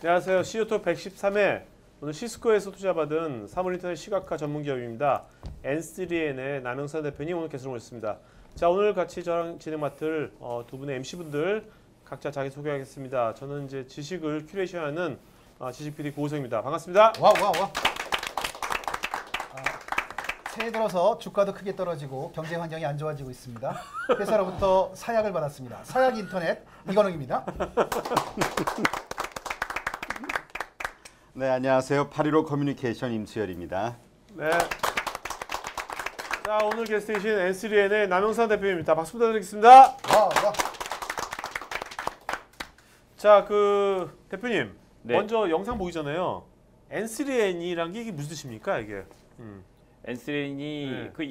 안녕하세요. CEO톡 113회 오늘 시스코에서 투자받은 사물인터넷 시각화 전문기업입니다. N3N의 남영선 대표님 오늘 게스트로 모셨습니다. 자, 오늘 같이 저랑 진행 맡을 두 분의 MC분들 각자 자기소개하겠습니다. 저는 이제 지식을 큐레이션하는 지식 PD 고우성입니다. 반갑습니다. 와. 새해 들어서 주가도 크게 떨어지고 경제 환경이 안 좋아지고 있습니다. 회사로부터 사약을 받았습니다. 사약 인터넷 이건웅입니다. 네, 안녕하세요. 815 커뮤니케이션 임수열입니다. 네. 자, 오늘 게스트이신 N3N의 남영선 대표님입니다. 박수 부탁드리겠습니다. 와. 자, 대표님 네. 먼저 영상 보기 전에요. N3N이란 게 이게 무슨 뜻입니까, 이게? N3N이 네. 그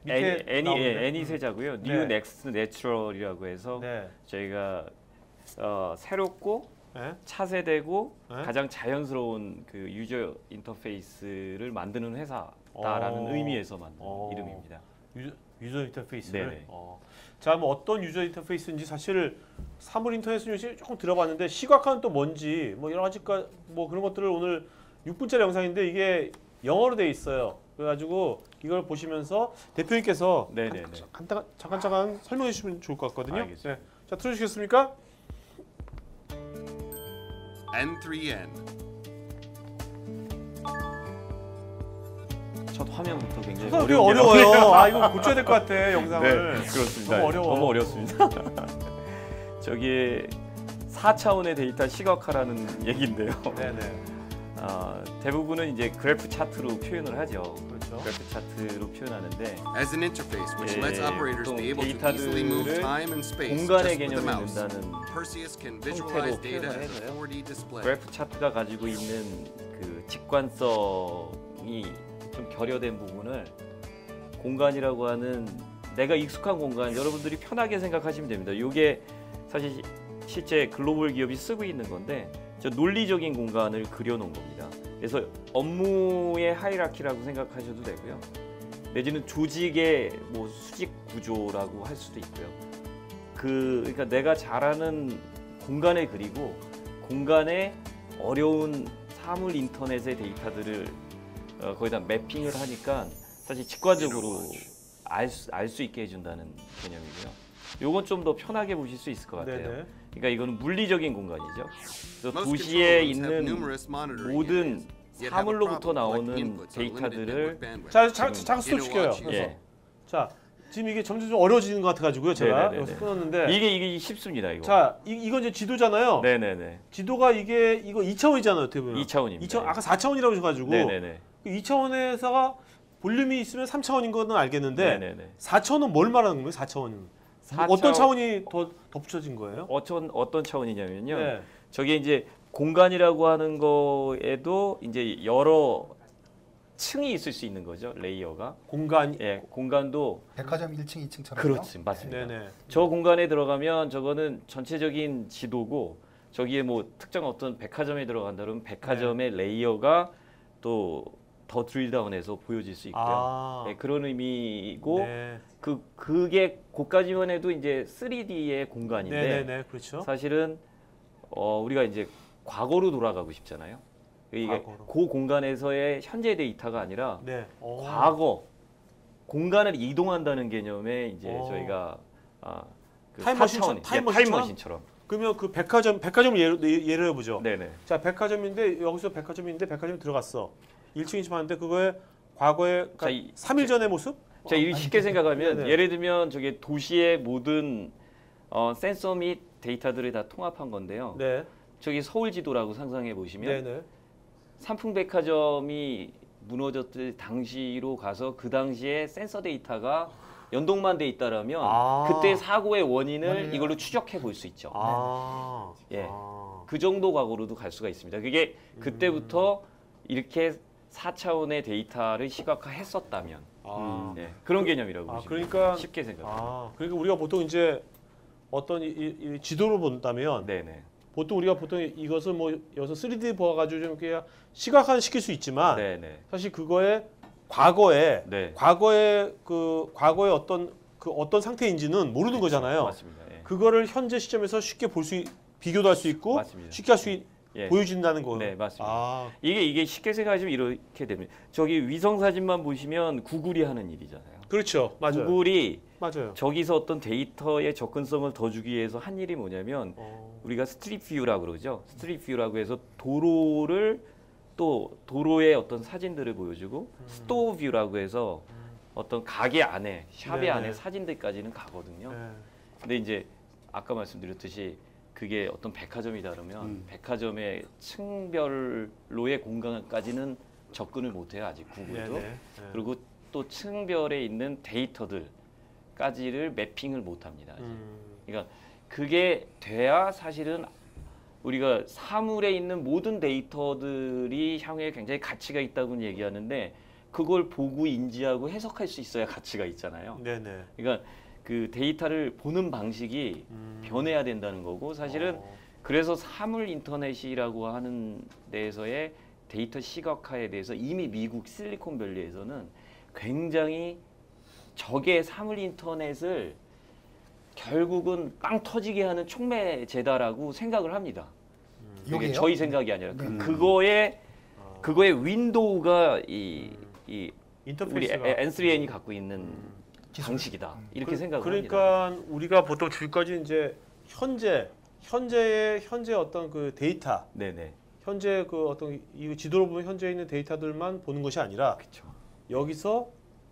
밑에 나오는데? N이 세자고요. 네. New Next Natural이라고 해서 네. 저희가 새롭고 네. 차세대고 네. 가장 자연스러운 그 유저 인터페이스를 만드는 회사다라는 의미에서 만든 이름입니다. 유저 인터페이스를. 네네. 자, 뭐 어떤 유저 인터페이스인지 사실 사물 인터넷은 조금 들어봤는데 시각화는 또 뭔지 뭐 여러 가지가 뭐 그런 것들을 오늘 6분짜리 영상인데 이게 영어로 돼 있어요. 그래가지고 이걸 보시면서 대표님께서 네네네. 잠깐 설명해 주시면 좋을 것 같거든요. 알겠습니다. 네. 자, 틀어주시겠습니까? N3N. 첫 화면부터 굉장히 되게 어려워요. 아, 이거 고쳐야 될 것 같아, 영상을. 네, 그렇습니다. 너무 어려워. 너무 어렵습니다. 저기 4차원의 데이터 시각화라는 얘기인데요. 네네. 대부분은 이제 그래프 차트로 표현을 하죠. 그렇죠. 그래프 차트로 표현하는데 As an interface which lets operators 보통 be able to easily move 데이터들을 time and space 공간의 just with the 개념을 mouse. 넣는다는 Perseus can 형태로 visualize data 표현을 as a 해서요. 4D display. 그래프 차트가 가지고 있는 그 직관성이 좀 결여된 부분을 공간이라고 하는 내가 익숙한 공간, 여러분들이 편하게 생각하시면 됩니다. 이게 사실 실제 글로벌 기업이 쓰고 있는 건데 저 논리적인 공간을 그려놓은 겁니다. 그래서 업무의 하이라키라고 생각하셔도 되고요. 내지는 조직의 뭐 수직 구조라고 할 수도 있고요. 그러니까 내가 잘하는 공간을 그리고 공간에 어려운 사물 인터넷의 데이터들을 거기다 매핑을 하니까 사실 직관적으로 알 수 있게 해준다는 개념이고요. 요건 좀 더 편하게 보실 수 있을 것 같아요. 네네. 그러니까 이거는 물리적인 공간이죠. 그래서 Most 도시에 control rooms have 있는 numerous monitoring 모든 areas, yet have a 사물로부터 problem, like 나오는 inputs or limited 데이터들을 network bandwidth. 자, 잠깐 스톱 시켜요. 예. 자, 지금 이게 점점 좀 어려워지는 것 같아가지고요. 제가 네네네네. 여기서 끊었는데. 이게 쉽습니다. 이거. 자, 이건 이제 지도잖아요. 네네네. 지도가 이거 2차원이잖아요. 어떻게 보면. 2차원입니다. 아까 4차원이라고 하셔가지고. 네네네. 2차원에서가 볼륨이 있으면 3차원인 거는 알겠는데 네네네. 4차원은 뭘 말하는 거예요? 4차원은. 어떤 차원이 더 붙여진 거예요? 어떤 차원이냐면요. 네. 저게 이제 공간이라고 하는 거에도 이제 여러 층이 있을 수 있는 거죠. 레이어가. 공간. 예, 공간도 백화점 1층, 2층처럼. 그렇지, 맞습니다. 네네. 저 공간에 들어가면 저거는 전체적인 지도고 저기에 뭐 특정 어떤 백화점에 들어간다 그러면 백화점의 레이어가 또 더 드릴다운해서 보여질 수 있고요. 네, 그런 의미고 네. 그게 고까지만 해도 이제 3D의 공간인데 네네네. 그렇죠. 사실은 우리가 이제 과거로 돌아가고 싶잖아요. 이게 과거로. 그 공간에서의 현재 데이터가 아니라 네. 과거 공간을 이동한다는 개념에 이제 저희가 그 타임머신처럼? 4차원, 타임머신처럼? 타임머신처럼. 그러면 그 백화점 예를 해보죠. 네네. 자, 백화점인데 여기서 백화점인데 백화점에 들어갔어. 1층이 집 하는데 그거에 과거에 그러니까 자, 3일 전의 모습? 자, 이렇게 쉽게 생각하면 네네. 예를 들면 저게 도시의 모든 센서 및 데이터들을 다 통합한 건데요. 네. 저기 서울 지도라고 상상해 보시면 네네. 삼풍백화점이 무너졌을 당시로 가서 그 당시에 센서 데이터가 연동만 돼 있다라면 그때 사고의 원인을 이걸로 추적해 볼 수 있죠. 예. 그 정도 과거로도 갈 수가 있습니다. 그게 그때부터 이렇게 4차원의 데이터를 시각화했었다면 예, 그런 개념이라고 보시면 그러니까 쉽게 생각합니다. 그러니까 우리가 보통 이제 어떤 이 지도로 본다면 네네. 보통 우리가 보통 이것을 뭐 여기서 3D 보아가지고 좀 이렇게 시각화 시킬 수 있지만 네네. 사실 그거에 과거에 네. 과거의 어떤 상태인지는 모르는 그렇죠. 거잖아요. 맞습니다. 예. 그거를 현재 시점에서 쉽게 비교도 할 수 있고 맞습니다. 쉽게 할 수 예. 보여준다는 거예요. 네, 맞습니다. 아, 이게 쉽게 생각하시면 이렇게 됩니다. 저기 위성 사진만 보시면 구글이 하는 일이잖아요. 그렇죠. 맞아요. 구글이 맞아요. 저기서 어떤 데이터의 접근성을 더 주기 위해서 한 일이 뭐냐면 우리가 스트릿 뷰라고 그러죠. 스트릿 뷰라고 해서 도로를 또 도로의 어떤 사진들을 보여주고 스토어 뷰라고 해서 어떤 가게 안에 샵의 네네. 안에 사진들까지는 가거든요. 네. 근데 이제 아까 말씀드렸듯이 그게 어떤 백화점이다 그러면 백화점의 층별로의 공간까지는 접근을 못해요 아직 구글도. 네네. 네. 그리고 또 층별에 있는 데이터들까지를 매핑을 못합니다. 아직. 그러니까 그게 돼야 사실은 우리가 사물에 있는 모든 데이터들이 향후에 굉장히 가치가 있다고 얘기하는데 그걸 보고 인지하고 해석할 수 있어야 가치가 있잖아요. 네네. 그러니까 그 데이터를 보는 방식이 변해야 된다는 거고 사실은 그래서 사물 인터넷이라고 하는 데에서의 데이터 시각화에 대해서 이미 미국 실리콘밸리에서는 굉장히 저게 사물 인터넷을 결국은 빵 터지게 하는 촉매제다라고 생각을 합니다. 이게 요게요? 저희 생각이 아니라 네. 그거의 윈도우가 이 우리 인터페이스가 N3N이 갖고 있는 방식이다 이렇게 생각을 합니다. 그러니까 우리가 보통 지금까지 이제 현재의 어떤 그 데이터, 네네. 현재 그 어떤 이 지도로 보면 현재 있는 데이터들만 보는 것이 아니라 그렇죠. 여기서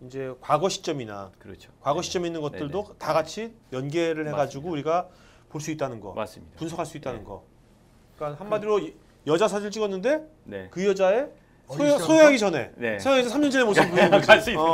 이제 과거 시점이나 그렇죠. 과거 시점에 있는 것들도 네네. 다 같이 연계를 해가지고 맞습니다. 우리가 볼 수 있다는 거, 맞습니다. 분석할 수 있다는 네. 거. 그러니까 한마디로 여자 사진을 찍었는데 네. 그 여자의 어디 시절부터? 소유하기 전에, 네. 소유하기 3년 전에 모습을 보이는 거지. 갈수 있는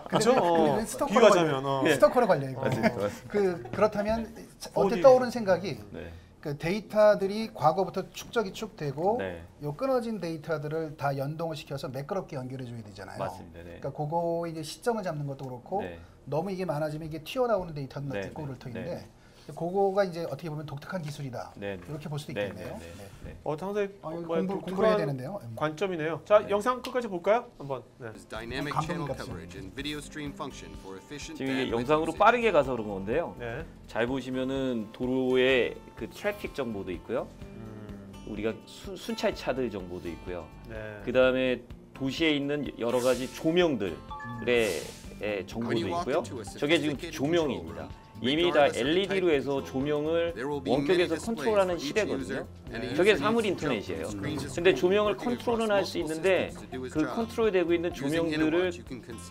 그렇죠? 그거는 스토커로 비유하자면. 관련, 스토커로 관련이 있고. 맞습니다. 맞습니다. 그렇다면 어디- 언뜻 떠오른 생각이 네. 그 데이터들이 과거부터 축적이 축되고 네. 요 끊어진 데이터들을 다 연동을 시켜서 매끄럽게 연결해 줘야 되잖아요. 맞습니다. 네. 그러니까 그거 이제 시점을 잡는 것도 그렇고 네. 너무 이게 많아지면 이게 튀어나오는 데이터는 네, 있고 네, 그럴 터인데 네. 그거가 이제 어떻게 보면 독특한 기술이다. 네, 네. 이렇게 볼 수도 네, 있겠네요. 네, 네, 네. 상당히 이거 뭐야, 공부를 해야 독특한 되는데요. 관점이네요. 자, 네. 영상 끝까지 볼까요? 한번. 네. Is dynamic 감독님 channel 같습니다. coverage and video stream function for efficient 지금 이게 bandwidth 영상으로 usage. 빠르게 가서 그런 건데요. 네. 잘 보시면은 도로에 그 트래픽 정보도 있고요. 우리가 순찰차들 정보도 있고요. 네. 그 다음에 도시에 있는 여러 가지 조명들의 정보도 있고요. 저게 지금 조명입니다. 이미 다 LED로 해서 조명을 원격에서 컨트롤하는 시대거든요. 저게 사물 인터넷이에요. 근데 조명을 컨트롤은 할 수 있는데 그 컨트롤되고 있는 조명들을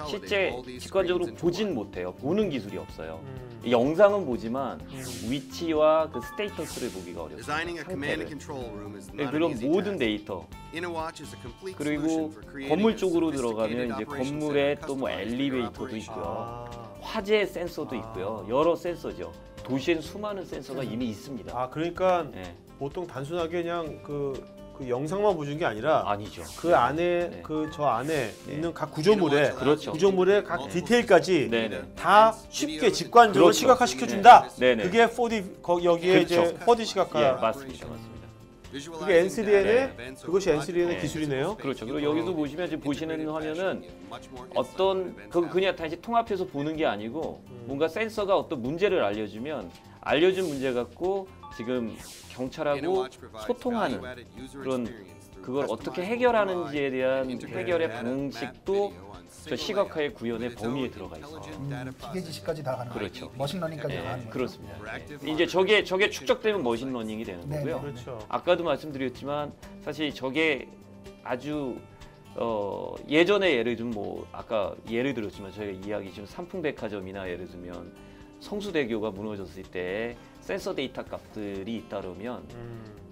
실제 직관적으로 보진 못해요. 보는 기술이 없어요. 이 영상은 보지만 위치와 그 스테이터스를 보기가 어렵습니다. Designing a command and 상태를. control room is 네, not an 그런 easy 모든 task. 데이터 Innowatch is a complete 그리고 solution for creating 건물 a 쪽으로 sophisticated 들어가면 이제 operations 건물에 center 또 뭐 customized for your 엘리베이터도 operation. 있고요. 아, 화재 센서도 있고요. 여러 센서죠. 도시엔 수많은 센서가 이미 있습니다. 그러니까 네. 보통 단순하게 그냥 그 영상만 보여준 게 아니라 아니죠. 그 안에 네. 그 저 안에 네. 있는 각 구조물에 그렇죠. 구조물의 각 디테일까지 네네. 다 쉽게 직관적으로 그렇죠. 시각화 시켜준다. 네네. 그게 4D 여기에 이제 그렇죠. 4D 시각화. 예, 맞습니다. 맞습니다. 그게 N3N의 네. 그것이 N3N의 네. 기술이네요. 그렇죠. 그리고 여기서 보시면 지금 보시는 화면은 어떤 그 그냥 다시 통합해서 보는 게 아니고 뭔가 센서가 어떤 문제를 알려주면 알려준 문제 갖고 지금 경찰하고 소통하는 그런 그걸 어떻게 해결하는지에 대한 해결의 방식도 저 시각화의 구현의 범위에 들어가 있어요. 기계 지식까지 다 가는 그렇죠. 거죠. 머신러닝까지 다 네, 가는 거죠. 그렇습니다. 네. 이제 저게 축적되면 머신러닝이 되는 네, 거고요. 그렇죠. 아까도 말씀드렸지만 사실 저게 아주 예전에 예를 들면 뭐 아까 예를 들었지만 저희가 이야기 지금 삼풍백화점이나 예를 들면 성수대교가 무너졌을 때 센서 데이터 값들이 있다면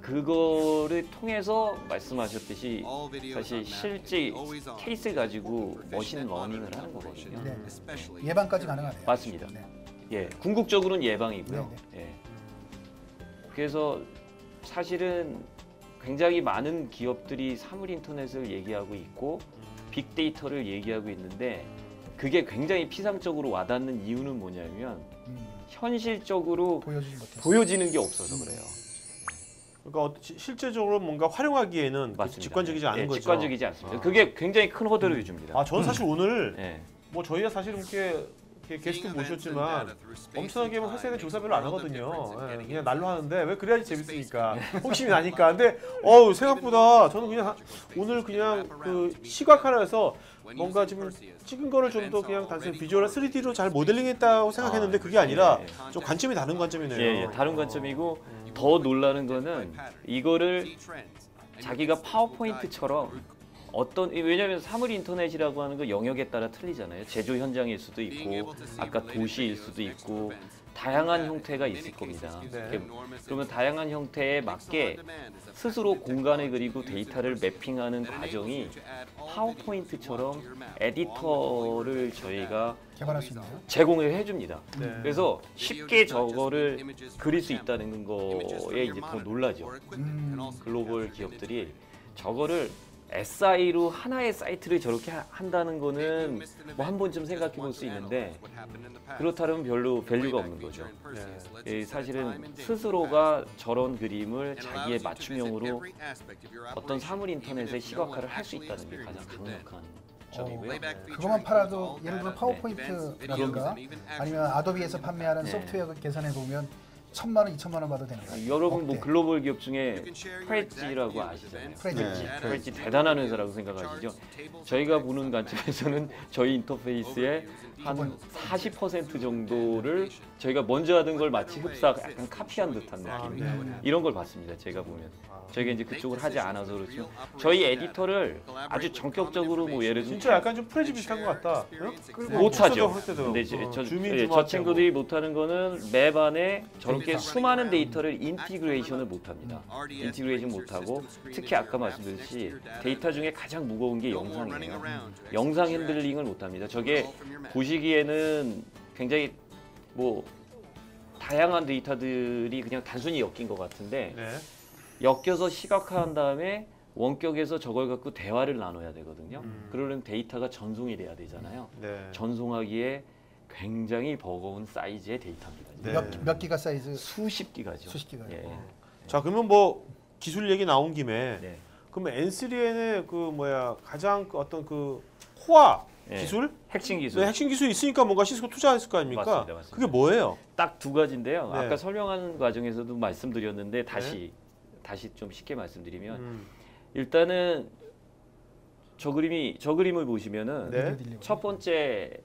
그거를 통해서 말씀하셨듯이 사실 실제 케이스를 가지고 머신 러닝을 하는 거거든요. 네. 예방까지 가능하네요. 맞습니다. 네. 예, 궁극적으로는 예방이고요. 네, 예. 그래서 사실은 굉장히 많은 기업들이 사물 인터넷을 얘기하고 있고 빅데이터를 얘기하고 있는데 그게 굉장히 피상적으로 와닿는 이유는 뭐냐면 현실적으로 보여주지 못했어요. 보여지는 게 없어서 그래요. 그러니까 실제적으로 뭔가 활용하기에는 맞습니다. 직관적이지 않은 예, 거죠. 직관적이지 않습니다. 그게 굉장히 큰 허들을 줍니다. 저는 사실 오늘 예. 뭐 저희가 사실 이렇게 게스트 모셨지만 엄청나게 뭐 회사에 조사 별로 안 하거든요. 예, 그냥 날로 하는데 왜 그래야지 재밌으니까 호기심이 나니까. 근데 생각보다 저는 그냥 오늘 그냥 그 시각화해서 뭔가 지금 찍은 거를 좀 더 그냥 단순히 비주얼 3D로 잘 모델링했다고 생각했는데 그게 아니라 좀 관점이 다른 관점이네요. 예, 다른 관점이고 더 놀라는 거는 이거를 자기가 파워포인트처럼 왜냐하면 사물 인터넷이라고 하는 거 영역에 따라 틀리잖아요. 제조 현장일 수도 있고 아까 도시일 수도 있고 다양한 형태가 있을 겁니다. 네. 그러면 다양한 형태에 맞게 스스로 공간을 그리고 데이터를 매핑하는 과정이 파워포인트처럼 에디터를 저희가 개발할 수 있나요? 제공을 해줍니다. 네. 그래서 쉽게 저거를 그릴 수 있다는 거에 이제 더 놀라죠. 글로벌 기업들이 저거를 SI로 하나의 사이트를 저렇게 한다는 거는 뭐 한 번쯤 생각해 볼 수 있는데 그렇다면 별로 밸류가 없는 거죠. 사실은 스스로가 저런 그림을 자기의 맞춤형으로 어떤 사물 인터넷에 시각화를 할 수 있다는 게 가장 강력한 점이고요. 그것만 팔아도 예를 들어 파워포인트라든가 아니면 아도비에서 판매하는 네. 소프트웨어 계산해 보면 1,000만 원, 2,000만 원 받아도 되는 거예요. 여러분 뭐 어때? 글로벌 기업 중에 프레지라고 아시잖아요. 프레지 대단한 회사라고 생각하시죠? 저희가 보는 관점에서는 저희 인터페이스의 한 40% 정도를 저희가 먼저 하던 걸 마치 약간 카피한 듯한 느낌. 이런 걸 봤습니다. 제가 보면. 저희가 이제 그쪽을 하지 않아서 그렇죠. 저희 에디터를 아주 전격적으로 뭐 예를 들면 진짜 약간 좀 프레지 비슷한 것 같다. 못하죠. 할 때도. 근데 주민 저 친구들이 못하는 거는 맵 안에 저렇게 수많은 데이터를 인티그레이션을 못합니다. 인티그레이션 못하고 특히 아까 말씀드렸듯이 데이터 중에 가장 무거운 게 영상이에요. 영상 핸들링을 못합니다. 저게 보시기에는 굉장히 뭐 다양한 데이터들이 그냥 단순히 엮인 것 같은데 네. 엮여서 시각화한 다음에 원격에서 저걸 갖고 대화를 나눠야 되거든요. 그러려면 데이터가 전송이 돼야 되잖아요. 네. 전송하기에 굉장히 버거운 사이즈의 데이터입니다. 네. 몇 기가 사이즈? 수십 기가죠. 수십 기가. 예. 자, 그러면 뭐 기술 얘기 나온 김에 네. 그러면 N3N의 가장 어떤 그 코어 예. 기술? 핵심 기술 네, 핵심 기술이 있으니까 뭔가 시스코 투자했을 거 아닙니까? 맞습니다, 맞습니다. 그게 뭐예요? 딱 두 가지인데요. 네. 아까 설명하는 과정에서도 말씀드렸는데 다시 좀 쉽게 말씀드리면 일단은 저 그림을 보시면은 네. 첫 번째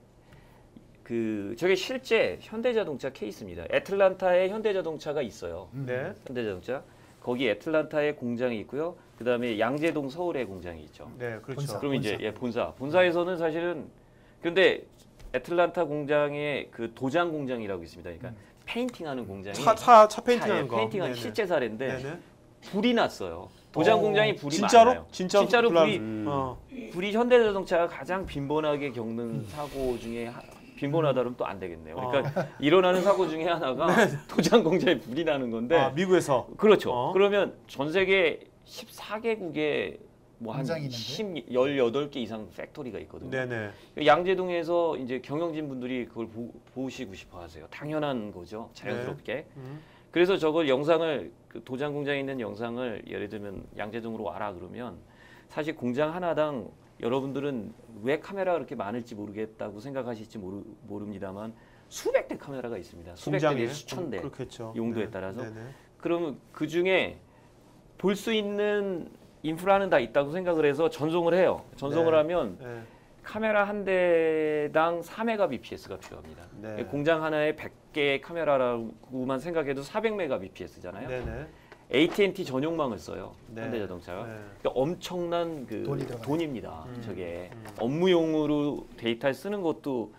저게 실제 현대자동차 케이스입니다. 애틀란타에 현대자동차가 있어요. 네. 현대자동차 거기 애틀란타에 공장이 있고요. 그 다음에 양재동 서울에 공장이 있죠. 네, 그렇죠. 본사. 그럼 이제 본사에서는 사실은 근데 애틀란타 공장에 그 도장 공장이라고 있습니다. 그러니까 페인팅하는 공장이 차 페인팅하는 거. 페인팅한 네네. 실제 사례인데 네네. 불이 났어요. 도장 공장이 불이 진짜로? 많아요. 진짜로 불이 현대자동차가 가장 빈번하게 겪는 사고 중에 빈번하다 그러면 또 안 되겠네요. 그러니까 일어나는 사고 중에 하나가 도장 공장에 불이 나는 건데 미국에서. 그렇죠. 그러면 전 세계 14개국에 뭐 한 공장이 있는데? 18개 이상 팩토리가 있거든요. 네네. 양재동에서 이제 경영진 분들이 그걸 보시고 싶어 하세요. 당연한 거죠. 자연스럽게. 그래서 저걸 영상을 그 도장 공장에 있는 영상을 예를 들면 양재동으로 와라 그러면 사실 공장 하나당 여러분들은 왜 카메라가 그렇게 많을지 모르겠다고 생각하실지 모릅니다만 수백 대 카메라가 있습니다. 수백 대, 수천 대 그렇겠죠. 용도에 네. 따라서. 네네. 그러면 그 중에 볼 수 있는 인프라는 다 있다고 생각을 해서 전송을 해요. 전송을 네. 하면 네. 카메라 한 대당 4메가bps가 필요합니다. 네. 공장 하나에 100개의 카메라라고만 생각해도 400메가bps잖아요. 네네. AT&T 전용망을 써요. 네. 현대자동차가. 네. 그러니까 엄청난 돈이 들어가요. 돈입니다. 저게 업무용으로 데이터를 쓰는 것도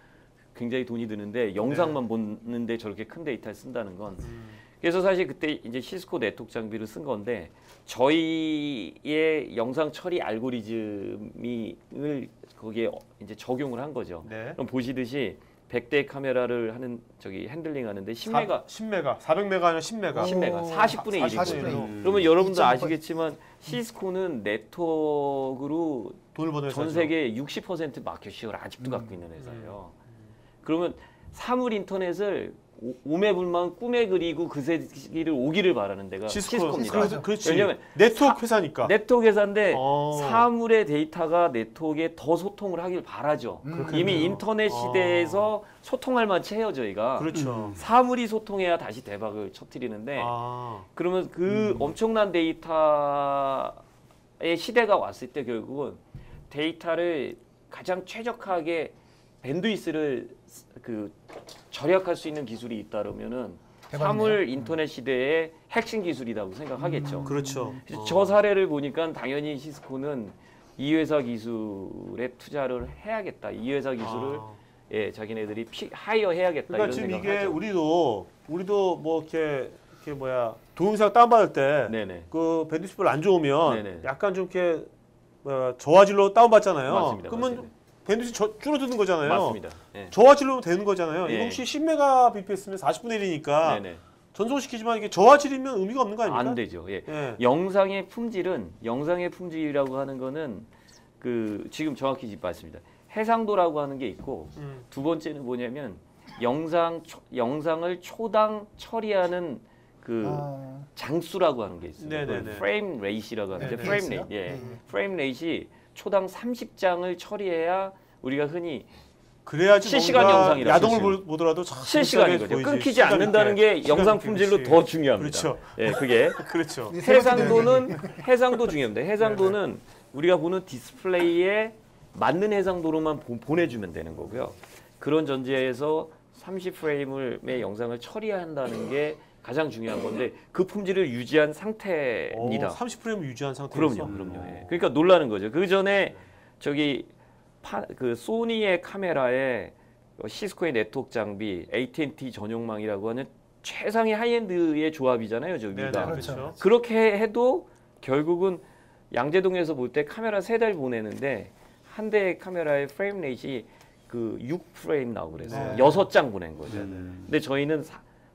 굉장히 돈이 드는데 영상만 보는데 저렇게 큰 데이터를 쓴다는 건 그래서 사실 그때 이제 시스코 네트워크 장비를 쓴 건데 저희의 영상 처리 알고리즘을 거기에 이제 적용을 한 거죠. 네. 그럼 보시듯이 100대 카메라를 하는 핸들링 하는데 10메가 10메가. 400메가 아니라 10메가. 10메가 40분의 1이거든요. 40분의 1. 그러면 여러분들 2.5%. 아시겠지만 시스코는 네트워크로 돈을 버는 전 회사죠. 세계 60% 마켓 시어를 아직도 갖고 있는 회사예요. 그러면 사물 인터넷을 오매불만 꿈에 그리고 그 세기를 오기를 바라는 데가 시스코입니다. 그렇지. 왜냐면 네트워크 회사니까. 네트워크 회사인데 어. 사물의 데이터가 네트워크에 더 소통을 하길 바라죠. 이미 인터넷 시대에서 소통할 만치 해요 저희가. 그렇죠. 사물이 소통해야 다시 대박을 터뜨리는데 그러면 그 엄청난 데이터의 시대가 왔을 때 결국은 데이터를 가장 최적화하게 밴드위스를 그 절약할 수 있는 기술이 있다면은 대박이네요. 사물 인터넷 시대의 핵심 기술이라고 생각하겠죠. 그렇죠. 그래서 저 사례를 보니까 당연히 시스코는 이 회사 기술에 투자를 해야겠다. 이 회사 기술을 예, 자기네들이 하이어 해야겠다. 그러니까 이런 지금 생각을 이게 하죠. 우리도 뭐 이렇게 뭐야 동영상 다운받을 때 네네. 그 밴드위스 별로 안 좋으면 네네. 약간 좀 이렇게 뭐야 저화질로 다운받잖아요. 맞습니다. 그러면 맞습니다. 밴드위스 줄어드는 거잖아요. 맞습니다. 예. 저화질로 되는 거잖아요. 예. 이거 혹시 10메가bps면 40분의 1이니까 네네. 전송시키지만 이게 저화질이면 의미가 없는 거 아닙니까? 안 되죠. 예. 예. 영상의 품질이라고 하는 거는 그 지금 정확히 말씀입니다. 해상도라고 하는 게 있고 두 번째는 뭐냐면 영상을 초당 처리하는 그 장수라고 하는 게 있어요. 네네네. 프레임 레이시라고 하는데 네네. 프레임 레이, 예. 프레임 레이시 초당 30장을 처리해야 우리가 흔히 그래야지 실시간 뭔가 영상이라고 야동을 보더라도 참 실시간인 거죠. 보이지. 끊기지 시간 않는다는 있게. 게 영상 시간 품질로 있게. 더 중요합니다. 그렇죠. 예, 그게 그렇죠. 해상도는 중요합니다. 해상도는 우리가 보는 디스플레이에 맞는 해상도로만 보내주면 되는 거고요. 그런 전제에서 30프레임의 영상을 처리한다는 게 가장 중요한 건데 그 품질을 유지한 상태입니다. 30프레임 유지한 상태에서. 그럼요. 예. 그러니까 놀라는 거죠. 그 전에 저기 그 소니의 카메라에 시스코의 네트워크 장비, AT&T 전용망이라고 하는 최상의 하이엔드의 조합이잖아요. 저기가. 네네, 그렇죠. 그렇게 해도 결국은 양재동에서 볼 때 카메라 3달 보내는데 한 대의 카메라의 프레임 레이시 그 6프레임 나오고 그랬어요. 네. 6장 보낸 거죠. 네네. 근데 저희는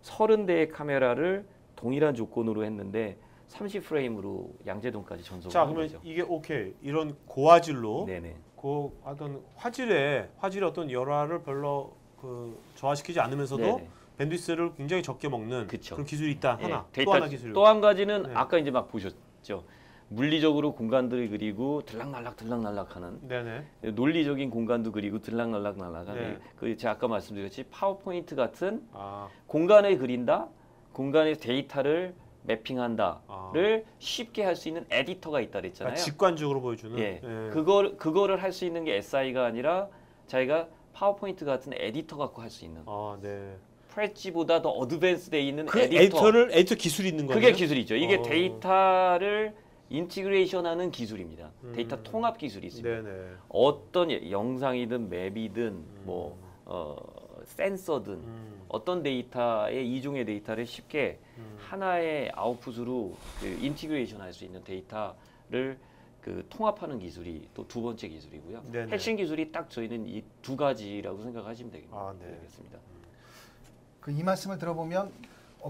30대의 카메라를 동일한 조건으로 했는데 30프레임으로 양재동까지 전송을 자 한 그러면 거죠. 이게 오케이 이런 고화질로 네네. 그 어떤 화질의 어떤 열화를 별로 그 저하시키지 않으면서도 네네. 밴드위스를 굉장히 적게 먹는 그쵸. 그런 기술이 있다. 예, 하나 데이터 또 하나 기술. 또 한 가지는 네. 아까 이제 막 보셨죠. 물리적으로 공간들을 그리고 들락날락하는 네네. 논리적인 공간도 그리고 들락날락하는 네. 그 제가 아까 말씀드렸지 파워포인트 같은 아, 공간을 그린다, 공간의 데이터를 매핑한다를 아. 쉽게 할 수 있는 에디터가 있다 그러니까 그랬잖아요. 직관적으로 보여주는. 예, 예. 그거를 할 수 있는 게 SI가 아니라 자기가 파워포인트 같은 에디터 갖고 할 수 있는 아, 네. 프레지보다 더 어드밴스돼 있는 그 에디터. 에디터 기술이 있는 거예요. 그게 기술이죠. 이게 어. 데이터를 인티그레이션하는 기술입니다. 데이터 통합 기술이 있습니다. 네네. 어떤 영상이든 맵이든 뭐 센서든 어떤 데이터의 이중의 데이터를 쉽게 하나의 아웃풋으로 그 인티그레이션 할 수 있는 데이터를 그 통합하는 기술이 또 두 번째 기술이고요. 네네. 핵심 기술이 딱 저희는 이 두 가지라고 생각하시면 되겠습니다. 아, 네. 그 이 말씀을 들어보면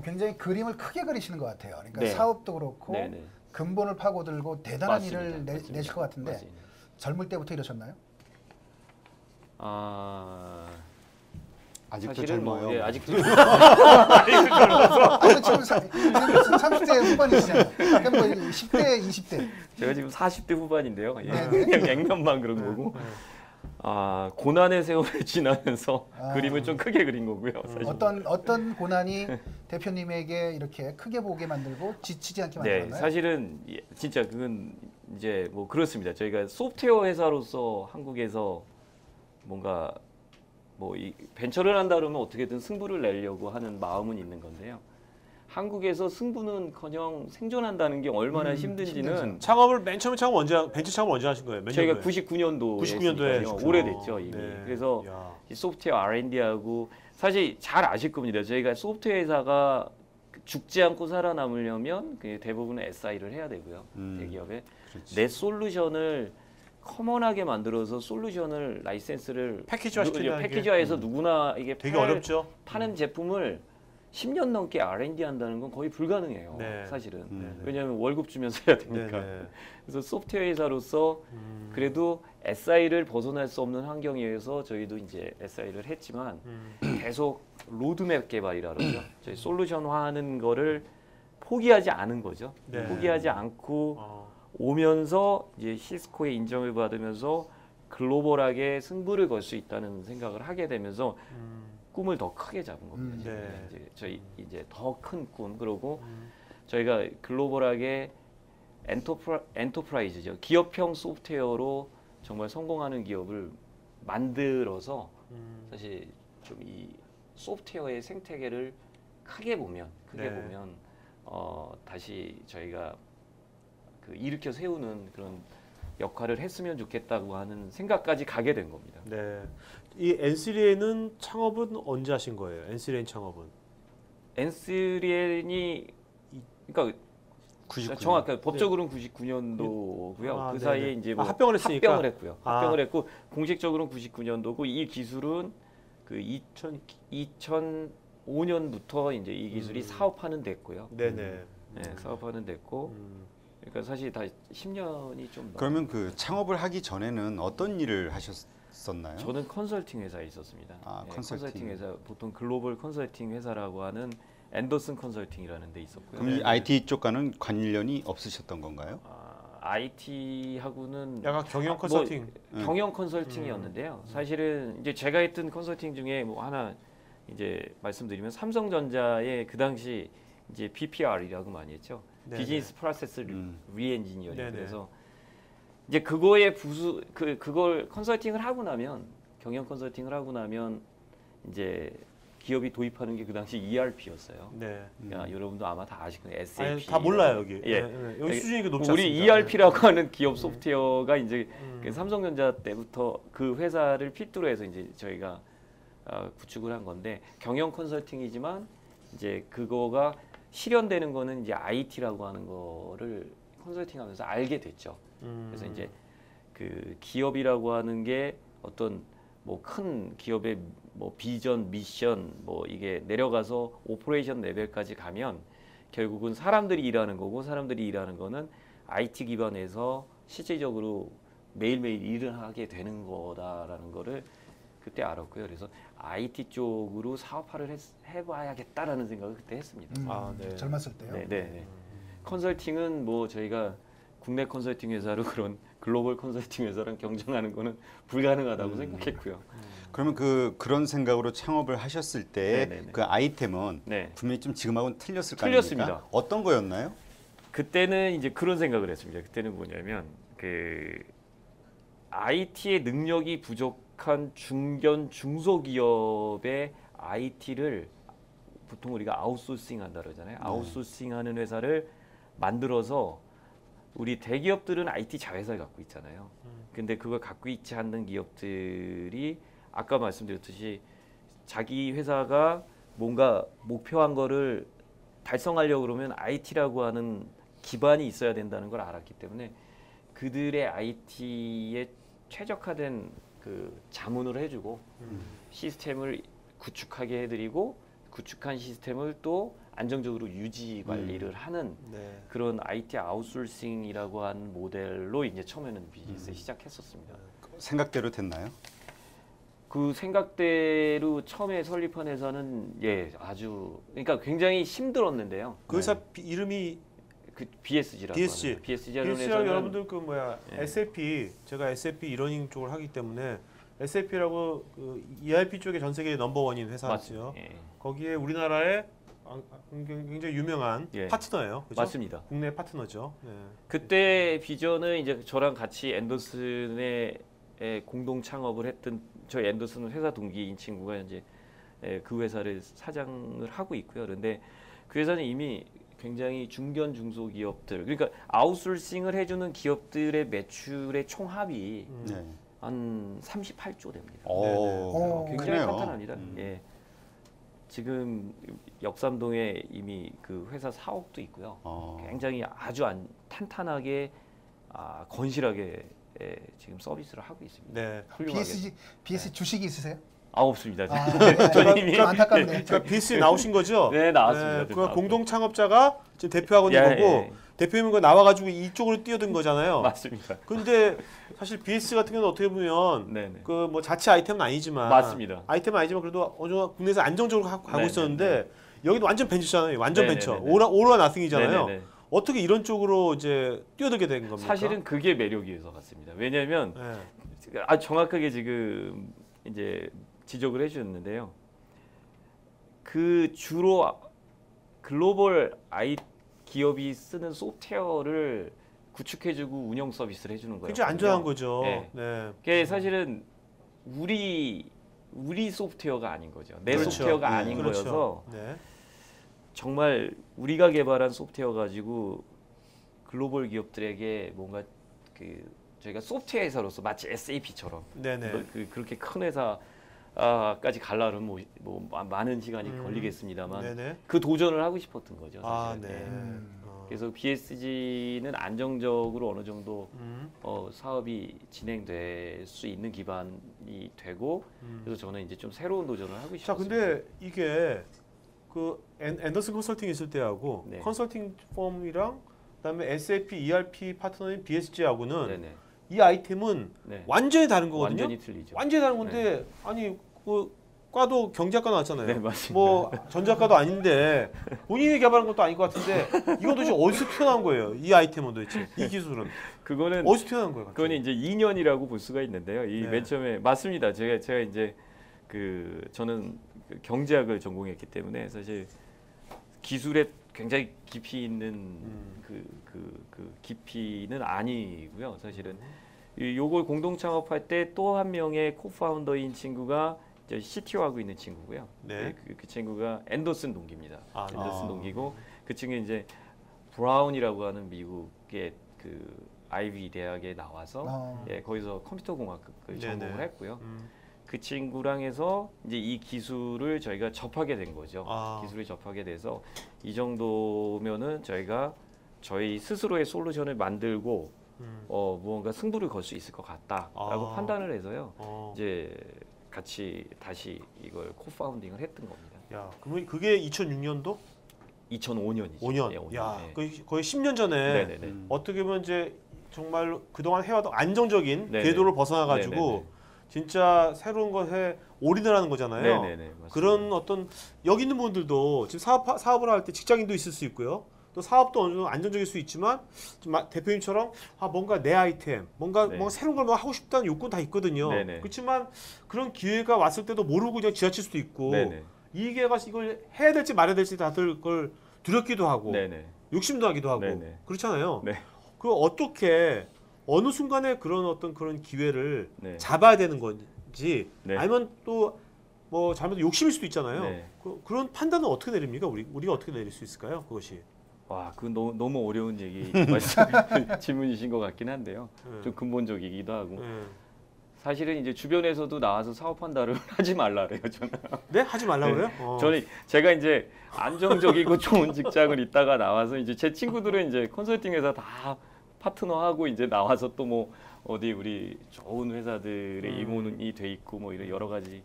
굉장히 그림을 크게 그리시는 것 같아요. 그러니까 네. 사업도 그렇고 네네. 근본을 파고들고 대단한 맞습니다. 일을 맞습니다. 내실 것 같은데 맞습니다. 젊을 때부터 이러셨나요? 아직도 사실은 젊어요. 뭐, 예, 아직도 아니, 지금 30대 후반이시잖아요. 그러니까 뭐 10대, 20대. 제가 지금 40대 후반인데요. 예. 네. 그냥 액면만 그런 거고. 고난의 세월을 지나면서 아. 그림을 좀 크게 그린 거고요. 사실. 어떤 고난이 대표님에게 이렇게 크게 보게 만들고 지치지 않게 네, 만들었나요? 사실은 진짜 그건 이제 뭐 그렇습니다. 저희가 소프트웨어 회사로서 한국에서 뭔가 뭐 이 벤처를 한다 그러면 어떻게든 승부를 내려고 하는 마음은 있는 건데요. 한국에서 승부는커녕 생존한다는 게 얼마나 힘든지는 창업을 맨 처음에 벤처 창업 언제 하신 거예요? 몇 저희가 년도에? 99년도에 99년도에 오래됐죠 이미. 네. 그래서 야. 이 소프트웨어 R&D하고 사실 잘 아실 겁니다. 저희가 소프트웨어 회사가 죽지 않고 살아남으려면 대부분은 SI를 해야 되고요. 대기업에 그렇지. 내 솔루션을 커먼하게 만들어서 솔루션을 라이센스를 패키지화 시킨다는 게. 패키지화해서 누구나 이게 되게 어렵죠. 파는 제품을 10년 넘게 R&D 한다는 건 거의 불가능해요. 네. 사실은. 네, 네. 왜냐하면 월급 주면서 해야 네, 되니까. 네. 그래서 소프트웨어 회사로서 그래도 SI를 벗어날 수 없는 환경에 의해서 저희도 이제 SI를 했지만 계속 로드맵 개발이라 그러죠. 저희 솔루션화하는 거를 포기하지 않은 거죠. 네. 포기하지 않고 어, 오면서 이제 시스코의 인정을 받으면서 글로벌하게 승부를 걸 수 있다는 생각을 하게 되면서 꿈을 더 크게 잡은 겁니다. 네. 이제 저희 이제 더 큰 꿈 그리고 저희가 글로벌하게 엔터프라이즈죠. 기업형 소프트웨어로 정말 성공하는 기업을 만들어서 사실 좀 이 소프트웨어의 생태계를 크게 보면 네. 다시 저희가 그 일으켜 세우는 그런 역할을 했으면 좋겠다고 하는 생각까지 가게 된 겁니다. 네. 이 N3N은 창업은 언제 하신 거예요? N3N 창업은? N3N이 그러니까 99년. 정확하게 법적으로는 99년도고요. 아, 그 네네. 사이에 이제 뭐 합병을 했으니까. 합병을 했고요. 아. 합병을 했고 공식적으로는 99년도고 이 기술은 그 2005년부터 이제 이 기술이 사업화는 됐고요. 네네. 네, 사업화는 됐고 그러니까 사실 다 10년이 좀 넘. 그러면 그 창업을 하기 전에는 어떤 일을 하셨었나요? 저는 컨설팅 회사에 있었습니다. 아, 네, 컨설팅. 회사 보통 글로벌 컨설팅 회사라고 하는 앤더슨 컨설팅이라는 데 있었고요. 그럼 이 IT 쪽과는 관련이 없으셨던 건가요? IT하고는 약간 경영 컨설팅. 경영 컨설팅이었는데요. 사실은 이제 제가 했던 컨설팅 중에 뭐 하나 이제 말씀드리면 삼성전자의 그 당시 이제 PPR이라고 많이 했죠. 네네. 비즈니스 프로세스 리엔지니어링. 네네. 그래서 이제 그거의 부수 그걸 컨설팅을 하고 나면 경영 컨설팅을 하고 나면 이제 기업이 도입하는 게 그 당시 ERP였어요. 네. 그러니까 여러분도 아마 다 아실 거예요. SAP. 아니, 다 몰라요 여기. 예. 네, 네. 여기 수준이 높지 우리 않습니다. ERP라고 하는 기업 소프트웨어가 이제 그 삼성전자 때부터 그 회사를 필두로 해서 이제 저희가 구축을 한 건데 경영 컨설팅이지만 이제 그거가 실현되는 거는 이제 IT라고 하는 거를 컨설팅하면서 알게 됐죠. 그래서 이제 그 기업이라고 하는 게 어떤 뭐 큰 기업의 뭐 비전, 미션 뭐 이게 내려가서 오퍼레이션 레벨까지 가면 결국은 사람들이 일하는 거고 사람들이 일하는 거는 IT 기반에서 실질적으로 매일매일 일을 하게 되는 거다라는 거를 그때 알았고요. 그래서 IT 쪽으로 사업화를 해봐야겠다라는 생각을 그때 했습니다. 아, 네. 젊었을 때요. 네. 컨설팅은 뭐 저희가 국내 컨설팅 회사로 그런 글로벌 컨설팅 회사랑 경쟁하는 거는 불가능하다고 생각했고요. 그러면 그런 생각으로 창업을 하셨을 때 네네네. 그 아이템은 네. 분명히 좀 지금하고는 틀렸을 거 틀렸습니다. 아닙니까? 어떤 거였나요? 그때는 이제 그런 생각을 했습니다. 그때는 뭐냐면 그 IT의 능력이 부족한 중견 중소기업의 IT를 보통 우리가 아웃소싱한다 그러잖아요. 아웃소싱하는 회사를 만들어서 우리 대기업들은 IT 자회사를 갖고 있잖아요. 근데 그걸 갖고 있지 않는 기업들이 아까 말씀드렸듯이 자기 회사가 뭔가 목표한 거를 달성하려고 그러면 IT라고 하는 기반이 있어야 된다는 걸 알았기 때문에 그들의 IT에 최적화된 그 자문을 해주고 시스템을 구축하게 해드리고 구축한 시스템을 또 안정적으로 유지 관리를 하는 네. 그런 IT 아웃소싱이라고 하는 모델로 이제 처음에는 비즈니스 시작했었습니다. 생각대로 됐나요? 그 생각대로 처음에 설립한 회사는 아주 그러니까 굉장히 힘들었는데요. 그 회사 이름이 그 BSG라고 BSG. 하는 BSG라는 BSG랑 회사는 여러분들 그 뭐야 예. SAP 제가 SAP 이러닝 쪽을 하기 때문에 SAP라고 그 ERP 쪽에 전 세계 넘버원인 회사죠. 맞습니다. 예. 거기에 우리나라의 굉장히 유명한 예. 파트너예요. 그죠? 맞습니다. 국내 파트너죠. 네. 그때 비전은 이제 저랑 같이 앤더슨의 공동 창업을 했던 저희 앤더슨은 회사 동기인 친구가 이제 그 회사를 사장을 하고 있고요. 그런데 그 회사는 이미 굉장히 중견 중소기업들 그러니까 아웃소싱을 해주는 기업들의 매출의 총합이 네. 한 38조 됩니다. 오, 굉장히 크네요. 탄탄합니다. 예. 지금 역삼동에 이미 그 회사 사옥도 있고요. 굉장히 아주 탄탄하게 건실하게 지금 서비스를 하고 있습니다. 네. 훌륭하게. BSG 주식이 있으세요? 없습니다. 네. 저는 이미 좀 안타깝네요. 그러니까 BS에 나오신 거죠? 네, 나왔습니다. 네, 그 공동 창업자가 지금 대표하고 있는 예, 거고 예. 대표님은 그 나와가지고 이쪽으로 뛰어든 거잖아요. 맞습니다. 근데 사실 BS 같은 경우는 어떻게 보면 네네. 그 뭐 자체 아이템은 아니지만 맞습니다. 아이템은 아니지만 그래도 어느 정도 국내에서 안정적으로 가고 네네네. 있었는데 여기도 완전 벤처잖아요. 완전 벤처. 네네네. 오라 나싱이잖아요. 네네네. 어떻게 이런 쪽으로 이제 뛰어들게 된 겁니까? 사실은 그게 매력이어서 같습니다. 왜냐하면 네. 정확하게 지금 이제 지적을 해주셨는데요. 그 주로 글로벌 기업이 쓰는 소프트웨어를 구축해주고 운영 서비스를 해주는 거예요. 굉장히 안전한 거죠. 네. 네. 그게 사실은 우리 소프트웨어가 아닌 거죠. 내 그렇죠. 소프트웨어가 네. 아닌 그렇죠. 거여서 네. 정말 우리가 개발한 소프트웨어 가지고 글로벌 기업들에게 뭔가 저희가 소프트웨어 회사로서 마치 SAP처럼 네네. 그렇게 큰 회사까지 가려면 많은 시간이 걸리겠습니다만 네네. 그 도전을 하고 싶었던 거죠. 아, 사실은. 네. 예. 그래서 BSG는 안정적으로 어느 정도 사업이 진행될 수 있는 기반이 되고 그래서 저는 이제 좀 새로운 도전을 하고 자, 싶었습니다. 근데 이게 그 앤더슨 컨설팅 있을 때하고 네. 컨설팅 펌이랑 그다음에 SAP ERP 파트너인 BSG하고는 네네. 이 아이템은 네. 완전히 다른 거거든요. 완전히 틀리죠. 완전히 다른 건데 아니 그 과도 경제학과 나왔잖아요. 네, 맞습니다. 뭐 전작가도 아닌데 본인이 개발한 것도 아닐 것 같은데 이건 도대체 어디서 튀어나온 거예요? 이 아이템은 도대체 이 기술은 그거는 어디서 튀어나온 거예요? 그건 이제 2년이라고 볼 수가 있는데요. 이 네. 맨 처음에 맞습니다. 제가 이제 저는 경제학을 전공했기 때문에 사실 기술에 굉장히 깊이 있는 그 깊이는 아니고요. 사실은 요걸 공동 창업할 때 또 한 명의 코파운더인 친구가 이제 CTO하고 있는 친구고요. 네. 그 친구가 앤더슨 동기입니다. 아, 네. 앤더슨 동기고 그 친구 이제 브라운이라고 하는 미국의 그 아이비 대학에 나와서 예, 거기서 컴퓨터 공학을 전공을 했고요. 그 친구랑 해서 이제 이 기술을 저희가 접하게 된 거죠. 아. 기술을 접하게 돼서 이 정도면은 저희가 저희 스스로의 솔루션을 만들고 무언가 승부를 걸 수 있을 것 같다라고 아. 판단을 해서요. 어. 이제 같이 다시 이걸 코파운딩을 했던 겁니다. 야, 그러면 그게 2006년도 2005년이죠. 5년. 네, 5년. 야, 네. 거의 10년 전에 네네네. 어떻게 보면 이제 정말 그동안 해왔던 안정적인 네네. 궤도를 벗어나 가지고 네네네. 진짜 새로운 것에 올인을 하는 거잖아요. 네네네. 맞습니다. 그런 어떤 여기 있는 분들도 지금 사업을 할 때 직장인도 있을 수 있고요. 또 사업도 어느 정도 안정적일 수 있지만 대표님처럼 뭔가 내 아이템, 뭔가 새로운 걸 하고 싶다는 욕구는 다 있거든요. 네네. 그렇지만 그런 기회가 왔을 때도 모르고 그냥 지나칠 수도 있고 네네. 이 기회가 이걸 해야 될지 말아야 될지 다들 그걸 두렵기도 하고 네네. 욕심도 하기도 하고 네네. 그렇잖아요. 네. 그 어떻게 어느 순간에 그런 기회를 네. 잡아야 되는 건지 네. 아니면 또 뭐 잘못 욕심일 수도 있잖아요. 네. 그런 판단은 어떻게 내립니까? 우리가 어떻게 내릴 수 있을까요? 그것이. 와, 그 너무 어려운 질문이신 것 같긴 한데요. 네. 좀 근본적이기도 하고. 네. 사실은 이제 주변에서도 나와서 사업한다를 하지 말라 그래요, 저는. 네? 하지 말라고 그래요? 제가 이제 안정적이고 좋은 직장을 있다가 나와서 이제 제 친구들은 이제 컨설팅 회사 다 파트너하고 이제 나와서 또 뭐 어디 우리 좋은 회사들의 임원이 돼 있고 뭐 이런 여러 가지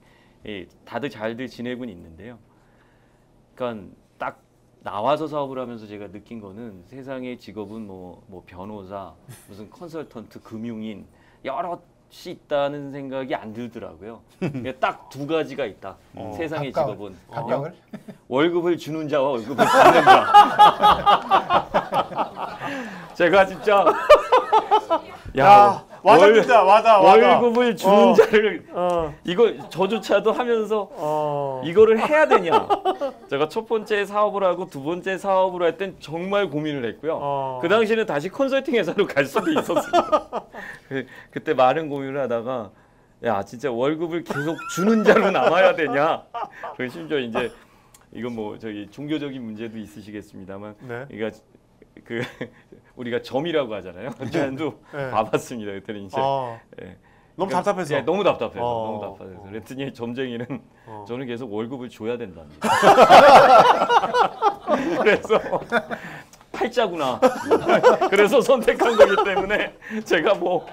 다들 잘들 지내고는 있는데요. 그러니까 딱 나와서 사업을 하면서 제가 느낀 거는 세상의 직업은 뭐 변호사, 무슨 컨설턴트, 금융인 여러 시 있다는 생각이 안 들더라고요. 딱 두 가지가 있다. 세상의 직업은 각각을 월급을 주는 자와 월급을 받는 자. 제가 진짜 와닿는다. 와닿아. 월급을 주는 자를 이거 저조차도 하면서 이거를 해야 되냐. 제가 첫 번째 사업을 하고 두 번째 사업을 할 땐 정말 고민을 했고요. 그 당시에는 다시 컨설팅 회사로 갈 수도 있었습니다. 그때 많은 고민을 하다가 야 진짜 월급을 계속 주는 자로 남아야 되냐. 그리고 심지어 이제 이건 뭐 저기 종교적인 문제도 있으시겠습니다만 네. 그러니까 우리가 점이라고 하잖아요. 저도 네. 봐봤습니다. 그때는 이제 예. 너무 답답해서. 예, 너무 답답해서 너무 어. 답답해서 그랬더니 점쟁이는 저는 계속 월급을 줘야 된답니다. 그래서 팔자구나. 그래서 선택한 거기 때문에 제가 뭐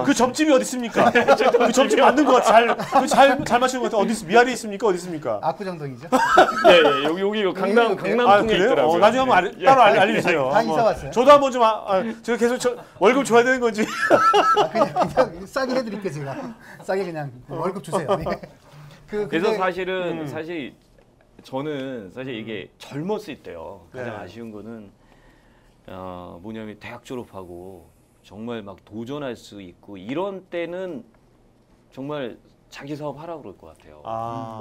그 점집이 어디 있습니까? 그 점집 만든 거 잘 맞추는 것 같아. 어디 미아리에 있습니까? 어디 있습니까? 압구정동이죠. 예, 여기 강남동에 그래요? 있더라고요. 나중에 한번 따로 알려주세요. 다 이사 왔어요. 저도 한번 좀 제가 계속 월급 줘야 되는 건지. 그냥 싸게 해드릴게요 제가. 싸게 그냥 월급 주세요. 네. 그래서 근데 사실 저는 사실 이게 젊었을 때요. 가장 네. 아쉬운 거는 뭐냐면 대학 졸업하고 정말 막 도전할 수 있고 이런 때는 정말 자기 사업 하라고 그럴 것 같아요.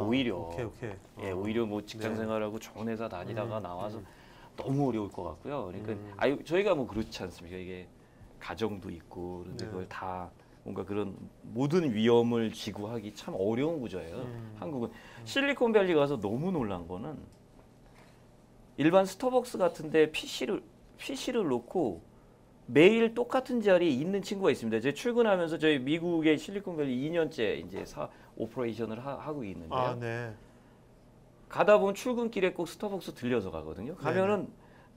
오히려 오케이. 예, 오히려 뭐 직장 네. 생활하고 좋은 회사 다니다가 나와서 너무 어려울 것 같고요. 그러니까 저희가 뭐 그렇지 않습니까? 이게 가정도 있고 그런데 네. 그걸 다 뭔가 그런 모든 위험을 지구하기 참 어려운 구조예요. 한국은 실리콘밸리 가서 너무 놀란 거는 일반 스타벅스 같은데 PC를 놓고 매일 똑같은 자리에 있는 친구가 있습니다. 제가 출근하면서 저희 미국의 실리콘밸리 2년째 이제 오퍼레이션을 하고 있는데요. 네. 가다 보면 출근길에 꼭 스타벅스 들려서 가거든요. 가면은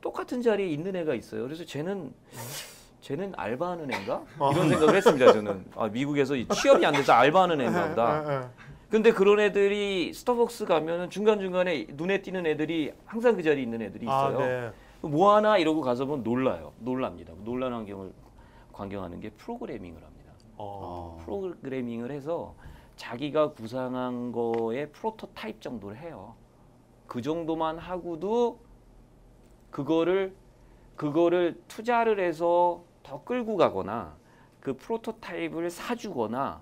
똑같은 자리에 있는 애가 있어요. 그래서 쟤는 알바하는 애인가? 이런 생각을 했습니다. 저는 미국에서 취업이 안 돼서 알바하는 애인가 보다. 근데 그런 애들이 스타벅스 가면은 중간중간에 눈에 띄는 애들이 항상 그 자리에 있는 애들이 있어요. 네. 뭐 하나 이러고 가서 보면 놀랍니다. 놀란 환경을 광경하는 게 프로그래밍을 합니다. 프로그래밍을 해서 자기가 구상한 거의 프로토타입 정도를 해요. 그 정도만 하고도 그거를 투자를 해서 더 끌고 가거나 그 프로토타입을 사주거나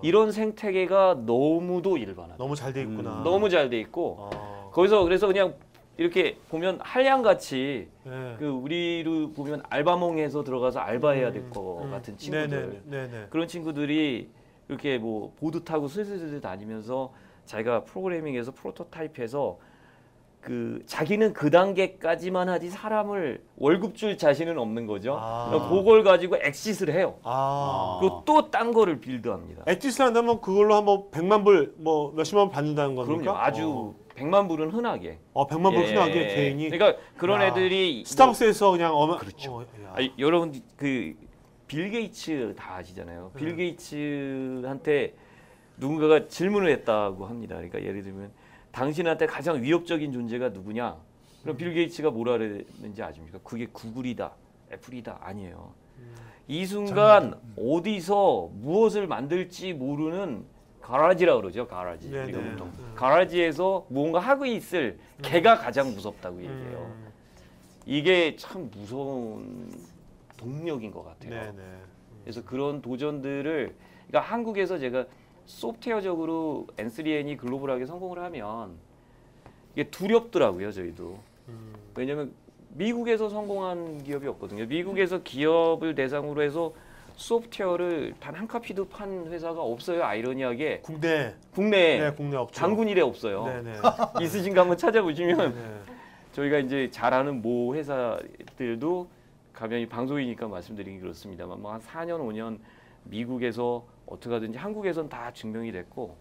이런 생태계가 너무도 일반화돼. 너무 잘 돼 있구나. 너무 잘 돼 있고 거기서 그래서 그냥 이렇게 보면 한량같이 네. 그 우리로 보면 알바몽에서 들어가서 알바해야 될 거 같은 친구들 네네. 그런 친구들이 이렇게 뭐 보드 타고 슬슬슬 다니면서 자기가 프로그래밍해서 프로토타입해서 그 자기는 그 단계까지만 하지 사람을 월급 줄 자신은 없는 거죠. 그걸 가지고 엑싯을 해요. 그리고 또 딴 거를 빌드합니다. 엑지스를 한다면 그걸로 한번 100만 불, 뭐 몇십만 불 받는다는 겁니까? 그럼요. 아주 100만 불은 흔하게. 100만 불 예, 흔하게 예. 개인이. 그러니까 그런 애들이 스타벅스에서 그냥 그렇죠. 야. 여러분 그 빌 게이츠 다 아시잖아요. 빌 게이츠한테 누군가가 질문을 했다고 합니다. 그러니까 예를 들면 당신한테 가장 위협적인 존재가 누구냐? 그럼 빌 게이츠가 뭐라 그랬는지 아십니까? 그게 구글이다, 애플이다 아니에요. 이 순간 어디서 무엇을 만들지 모르는 가라지라고 그러죠. 가라지. 네네. 우리가 보통 가라지에서 무언가 하고 있을 개가 가장 무섭다고 얘기해요. 이게 참 무서운 동력인 것 같아요. 네네. 그래서 그런 도전들을 그러니까 한국에서 제가 소프트웨어적으로 N3N이 글로벌하게 성공을 하면 이게 두렵더라고요. 저희도. 왜냐하면 미국에서 성공한 기업이 없거든요. 미국에서 기업을 대상으로 해서 소프트웨어를 단 한 카피도 판 회사가 없어요. 아이러니하게 국내에 국내에 국내 없죠. 단군 일에 없어요. 네네. 있으신가 한번 찾아보시면 네. 저희가 이제 잘 아는 모 회사들도 가면 방송이니까 말씀드리기 그렇습니다만 뭐 한 4년 5년 미국에서 어떻게 하든지 한국에선 다 증명이 됐고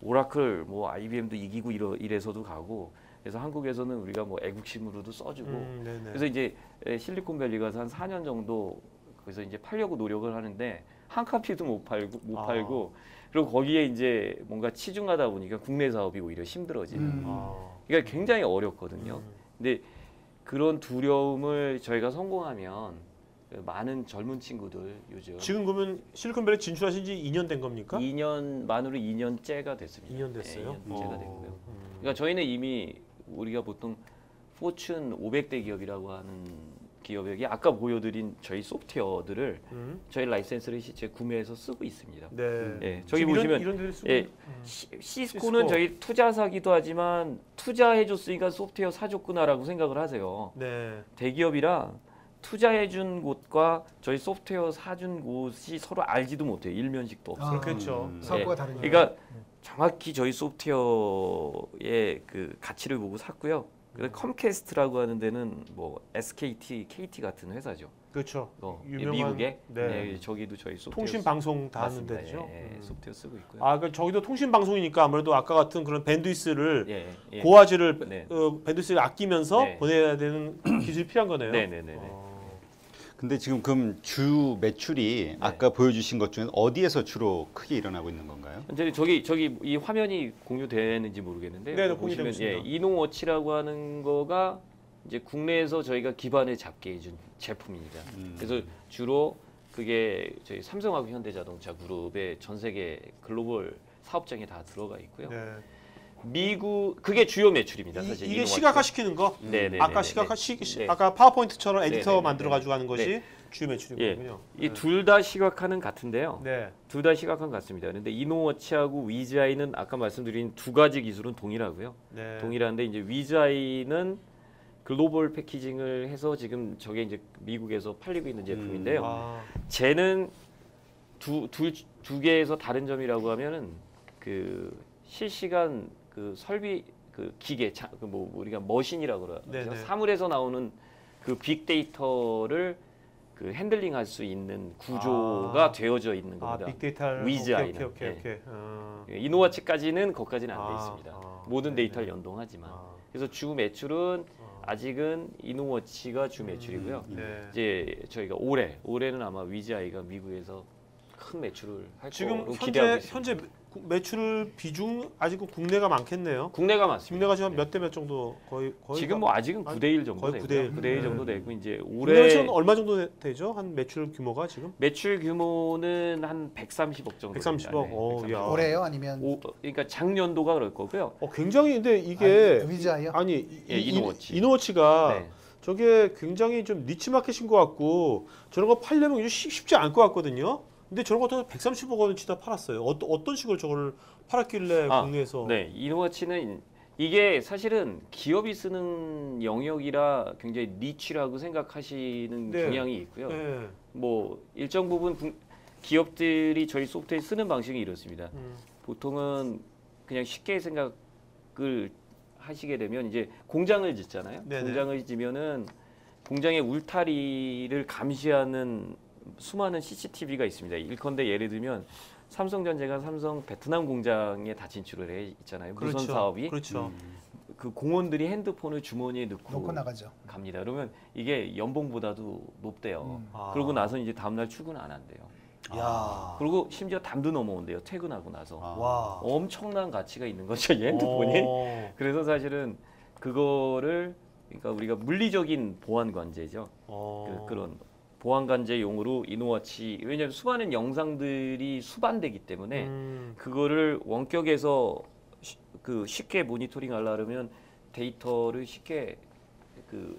오라클 뭐 IBM도 이기고 이래서도 가고 그래서 한국에서는 우리가 뭐 애국심으로도 써주고 네네. 그래서 이제 실리콘밸리 가서 한 4년 정도 거기서 이제 팔려고 노력을 하는데 한 카피도 못 팔고 그리고 거기에 이제 뭔가 치중하다 보니까 국내 사업이 오히려 힘들어지는 그러니까 굉장히 어렵거든요. 근데 그런 두려움을 저희가 성공하면 많은 젊은 친구들 요즘 지금 그러면 실리콘밸리 진출하신 지 2년 된 겁니까? 2년 만으로 2년째가 됐습니다. 2년 됐어요? 네, 2년째가 됐고요. 그러니까 저희는 이미 우리가 보통 포춘 500대 기업이라고 하는 기업에게 아까 보여드린 저희 소프트웨어들을 저희 라이센스를 실제 구매해서 쓰고 있습니다. 네. 예, 저기 지금 보시면 이런 데를 쓰고 예, 시스코는 저희 투자사기도 하지만 투자해줬으니까 소프트웨어 사줬구나라고 생각을 하세요. 네. 대기업이라 투자해준 곳과 저희 소프트웨어 사준 곳이 서로 알지도 못해요. 일면식도 없어요. 그렇겠죠. 사업과 예. 다르니까. 그러니까 정확히 저희 소프트웨어의 그 가치를 보고 샀고요. 그래서 컴캐스트라고 하는 데는 뭐 SKT, KT 같은 회사죠. 그렇죠. 유명한 미국에 네. 네, 저기도 저희 소프트웨어 통신 방송 다 하는 맞습니다. 데죠. 예, 소프트웨어 쓰고 있고요. 아, 그 저기도 통신 방송이니까 아무래도 아까 같은 그런 밴드위스를 예, 예. 고화질을 네. 밴드위스를 아끼면서 네. 보내야 되는 기술이 필요한 거네요. 네네네네. 근데 지금 그럼 주 매출이 아까 보여주신 것 중에 어디에서 주로 크게 일어나고 있는 건가요? 현재 저기 이 화면이 공유되는지 모르겠는데요. 네, 여기 공유되고 보시면 있습니다. 이노워치라고 하는 거가 이제 국내에서 저희가 기반을 잡게 해준 제품입니다. 그래서 주로 그게 저희 삼성하고 현대자동차 그룹의 전 세계 글로벌 사업장에 다 들어가 있고요. 네. 미국 그게 주요 매출입니다. 사실 이게 이노워치가. 시각화 시키는 거. 네네. 아까 아까 파워포인트처럼 에디터 네네네. 만들어 가지고 하는 것이 네. 주요 예, 매출이거든요. 이 둘 다 시각화는 같은데요. 네. 둘 다 시각화는 같습니다. 그런데 이노워치하고 위즈아이는 아까 말씀드린 두 가지 기술은 동일하고요. 네. 동일한데 이제 위즈아이는 글로벌 패키징을 해서 지금 저게 이제 미국에서 팔리고 있는 제품인데요. 아, 쟤는 두 개에서 다른 점이라고 하면은 그 실시간 그 설비 그 기계 뭐 우리가 머신이라고 그러죠. 네네. 사물에서 나오는 그 빅데이터를 그 핸들링할 수 있는 구조가 되어져 있는 겁니다. 빅데이터를 위즈아이는. 오케이. 예. 아. 이노와치까지는 거기까지는 안 돼 아, 있습니다. 아, 모든 네네. 데이터를 연동하지만. 아. 그래서 주 매출은 아직은 이노워치가 주 매출이고요. 네. 이제 저희가 올해는 아마 위즈아이가 미국에서 큰 매출을 할 지금 거로 기대하고 있습니다. 현재 매출 비중 아직 국내가 많겠네요. 국내가 많습니다. 국내가 지금 몇 대 몇 정도 거의 지금 뭐 아직은 9대 1 정도 거의 되고요. 9대 1. 9대 1 네. 정도 되고 이제 올해 올해 얼마 정도 되죠? 한 매출 규모가 지금? 매출 규모는 한 130억 정도. 130억. 오, 야. 올해요? 아니면 그러니까 작년도가 그럴 거고요. 굉장히 근데 이게 위즈아이요? 아니 예, 이노워치. 이노워치가 네. 저게 굉장히 좀 니치 마켓인 것 같고 저런 거 팔려면 이게 쉽지 않을 것 같거든요. 근데 저런 것도 130억 원치다 팔았어요. 어떤 식으로 저걸 팔았길래 국내에서? 네, 이노워치는 이게 사실은 기업이 쓰는 영역이라 굉장히 니치라고 생각하시는 네. 경향이 있고요. 네. 뭐 일정 부분 기업들이 저희 소프트웨어 쓰는 방식이 이렇습니다. 보통은 그냥 쉽게 생각을 하시게 되면 이제 공장을 짓잖아요. 네네. 공장을 지면은 공장의 울타리를 감시하는 수많은 CCTV가 있습니다. 일컨대 예를 들면 삼성전자가 삼성 베트남 공장에 다 진출을 해 있잖아요. 무선 사업이 그렇죠. 그 공원들이 핸드폰을 주머니에 넣고 놓고 나가죠. 갑니다. 그러면 이게 연봉보다도 높대요. 아. 그러고 나서 이제 다음날 출근 안 한대요. 야. 그리고 심지어 담도 넘어온대요. 퇴근하고 나서. 와. 엄청난 가치가 있는 거죠. 이 핸드폰이. 오. 그래서 사실은 그거를 그러니까 우리가 물리적인 보안 관제죠. 그런 보안 관제용으로 이노워치 왜냐하면 수많은 영상들이 수반되기 때문에 그거를 원격에서 쉽게 모니터링 하려면 데이터를 쉽게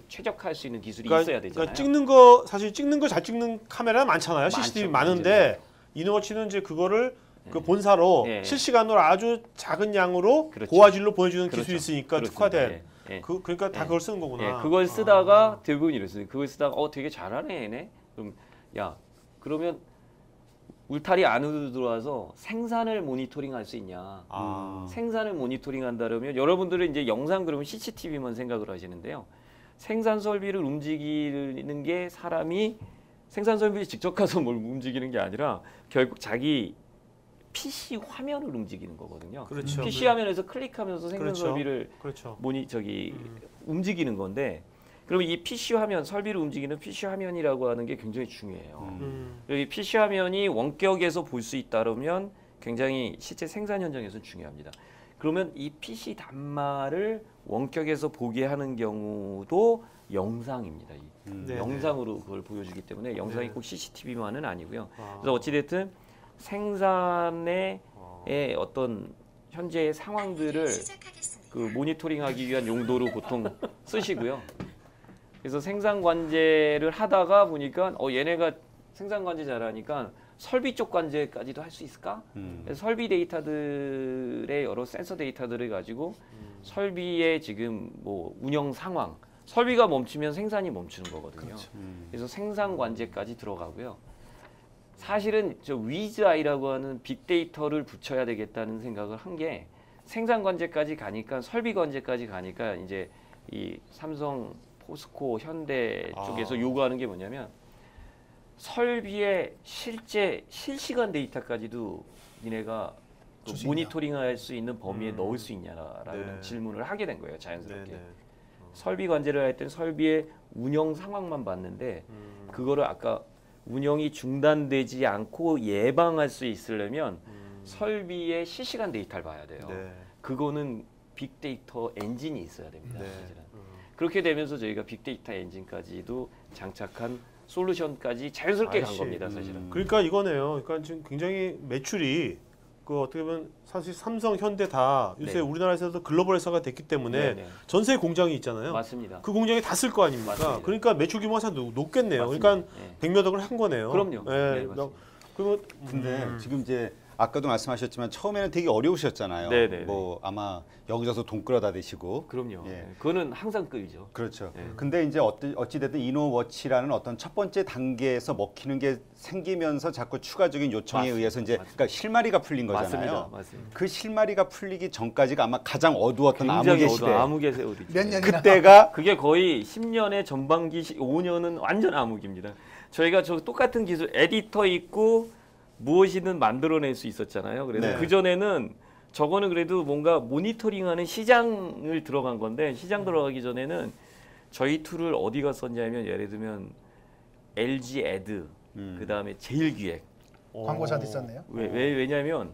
최적화할 수 있는 기술이 있어야 되잖아요. 그러니까 찍는 거 사실 찍는 거 잘 찍는 카메라 많잖아요. CCTV 많죠. 많은데 이노워치는 이제 그거를 그 본사로 네. 실시간으로 아주 작은 양으로 그렇죠. 고화질로 보여주는 그렇죠. 기술이 있으니까 그렇습니다. 특화된. 예, 예. 그러니까 다 예. 그걸 쓰는 거구나. 예, 그걸 쓰다가 대부분 이랬어요. 그걸 쓰다가 되게 잘하네 얘네. 그럼 야 그러면 울타리 안으로 들어와서 생산을 모니터링할 수 있냐? 생산을 모니터링한다면 여러분들은 이제 영상 그러면 CCTV만 생각을 하시는데요. 생산 설비를 움직이는 게 사람이 생산 설비를 직접 가서 뭘 움직이는 게 아니라 결국 자기 PC 화면을 움직이는 거거든요. 그렇죠. PC 화면에서 클릭하면서 생산 그렇죠. 설비를 그렇죠. 움직이는 건데 그러면 이 PC 화면 설비를 움직이는 PC 화면이라고 하는 게 굉장히 중요해요. 이 PC 화면이 원격에서 볼 수 있다면 굉장히 실제 생산 현장에서는 중요합니다. 그러면 이 PC 단말을 원격에서 보게 하는 경우도 영상입니다. 네. 영상으로 그걸 보여주기 때문에 영상이 네. 꼭 CCTV만은 아니고요. 그래서 어찌됐든 생산의 어떤 현재의 상황들을 그 모니터링하기 위한 용도로 보통 쓰시고요. 그래서 생산 관제를 하다가 보니까 얘네가 생산 관제 잘하니까 설비 쪽 관제까지도 할 수 있을까? 그래서 설비 데이터들의 여러 센서 데이터들을 가지고 설비의 지금 뭐 운영 상황, 설비가 멈추면 생산이 멈추는 거거든요. 그렇죠. 그래서 생산 관제까지 들어가고요. 사실은 저 위즈아이라고 하는 빅데이터를 붙여야 되겠다는 생각을 한 게 생산 관제까지 가니까 설비 관제까지 가니까 이제 이 삼성, 포스코, 현대 아. 쪽에서 요구하는 게 뭐냐면 설비의 실제 실시간 데이터까지도 니네가 그 줄수 모니터링할 수 있는 범위에 넣을 수 있냐라는 네. 질문을 하게 된 거예요. 자연스럽게. 네네. 설비 관제를 할 때는 설비의 운영 상황만 봤는데 그거를 아까 운영이 중단되지 않고 예방할 수 있으려면 설비의 실시간 데이터를 봐야 돼요. 네. 그거는 빅데이터 엔진이 있어야 됩니다. 네. 사실은. 그렇게 되면서 저희가 빅데이터 엔진까지도 장착한 솔루션까지 자연스럽게 간 아이씨. 겁니다. 사실은. 그러니까 이거네요. 그러니까 지금 굉장히 매출이 그 어떻게 보면 사실 삼성, 현대 다 요새 네. 우리나라에서도 글로벌화가 됐기 때문에 네, 네. 전 세계 공장이 있잖아요. 맞습니다. 그 공장이 다 쓸 거 아닙니까? 맞습니다. 그러니까 매출 규모가 참 높겠네요. 맞습니다. 그러니까 네. 백몇억을 한 거네요. 그럼요. 예. 네, 맞습니다. 그리고 근데 지금 이제 아까도 말씀하셨지만 처음에는 되게 어려우셨잖아요. 네네네. 뭐 아마 여기저기서 돈 끌어다 대시고. 그럼요. 예. 네. 그거는 항상 끌죠. 그렇죠. 네. 근데 이제 어찌됐든 이노워치라는 어떤 첫 번째 단계에서 먹히는 게 생기면서 자꾸 추가적인 요청에 맞습니다. 의해서 이제 맞습니다. 그러니까 실마리가 풀린 맞습니다. 거잖아요. 맞습니다. 그 실마리가 풀리기 전까지가 아마 가장 어두웠던 굉장히 암흑의 어두운 시대. 암흑의 세월이죠. 몇 년이나 그때가 그게 거의 10년의 전반기 5년은 완전 암흑입니다. 저희가 저 똑같은 기술 에디터 있고 무엇이든 만들어낼 수 있었잖아요. 그래서 네. 그 전에는 저거는 그래도 뭔가 모니터링하는 시장을 들어간 건데 시장 들어가기 전에는 저희 툴을 어디가 썼냐면 예를 들면 LG 에드 그다음에 제일기획 광고자한테 썼네요. 왜냐면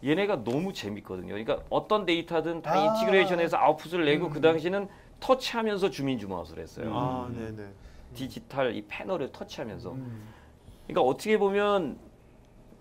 얘네가 너무 재밌거든요. 그러니까 어떤 데이터든 다 아. 인티그레이션해서 아웃풋을 내고 그 당시는 터치하면서 주민 주마웃을 했어요. 아, 네네. 디지털 이 패널을 터치하면서. 음. 그러니까 어떻게 보면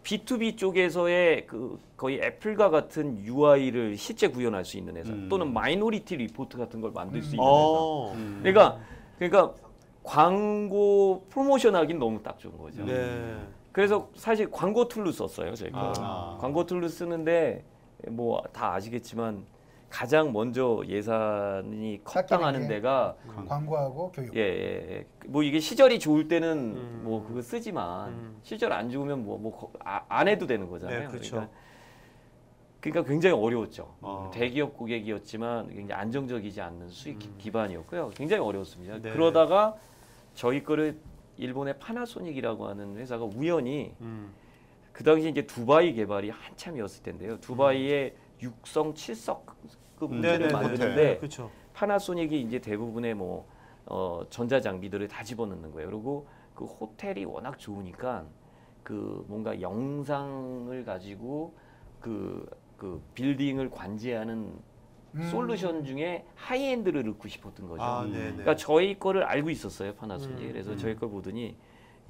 B2B 쪽에서의 그 거의 애플과 같은 UI를 실제 구현할 수 있는 회사 또는 마이너리티 리포트 같은 걸 만들 수 있는 회사. 어. 그러니까 광고 프로모션하긴 너무 딱 좋은 거죠. 네. 그래서 사실 광고 툴로 썼어요, 저희가. 아. 광고 툴로 쓰는데 뭐 다 아시겠지만 가장 먼저 예산이 컷당하는 게. 데가 광고하고 교육. 예. 뭐 이게 시절이 좋을 때는 뭐 그거 쓰지만 시절 안 좋으면 안 해도 되는 거잖아요. 네, 그렇죠. 그러니까 굉장히 어려웠죠. 아. 대기업 고객이었지만 굉장히 안정적이지 않는 수익 기반이었고요. 굉장히 어려웠습니다. 네. 그러다가 저희 거를 일본의 파나소닉이라고 하는 회사가 우연히 그 당시 이제 두바이 개발이 한참이었을 텐데요. 두바이에 6성, 7석급 호텔을 네네. 만드는데 그렇죠. 파나소닉이 이제 대부분의 뭐 전자 장비들을 다 집어넣는 거예요. 그리고 그 호텔이 워낙 좋으니까 그 뭔가 영상을 가지고 그 빌딩을 관제하는 솔루션 중에 하이엔드를 넣고 싶었던 거죠. 아, 네네. 그러니까 저희 거를 알고 있었어요, 파나소닉. 그래서 저희 걸 보더니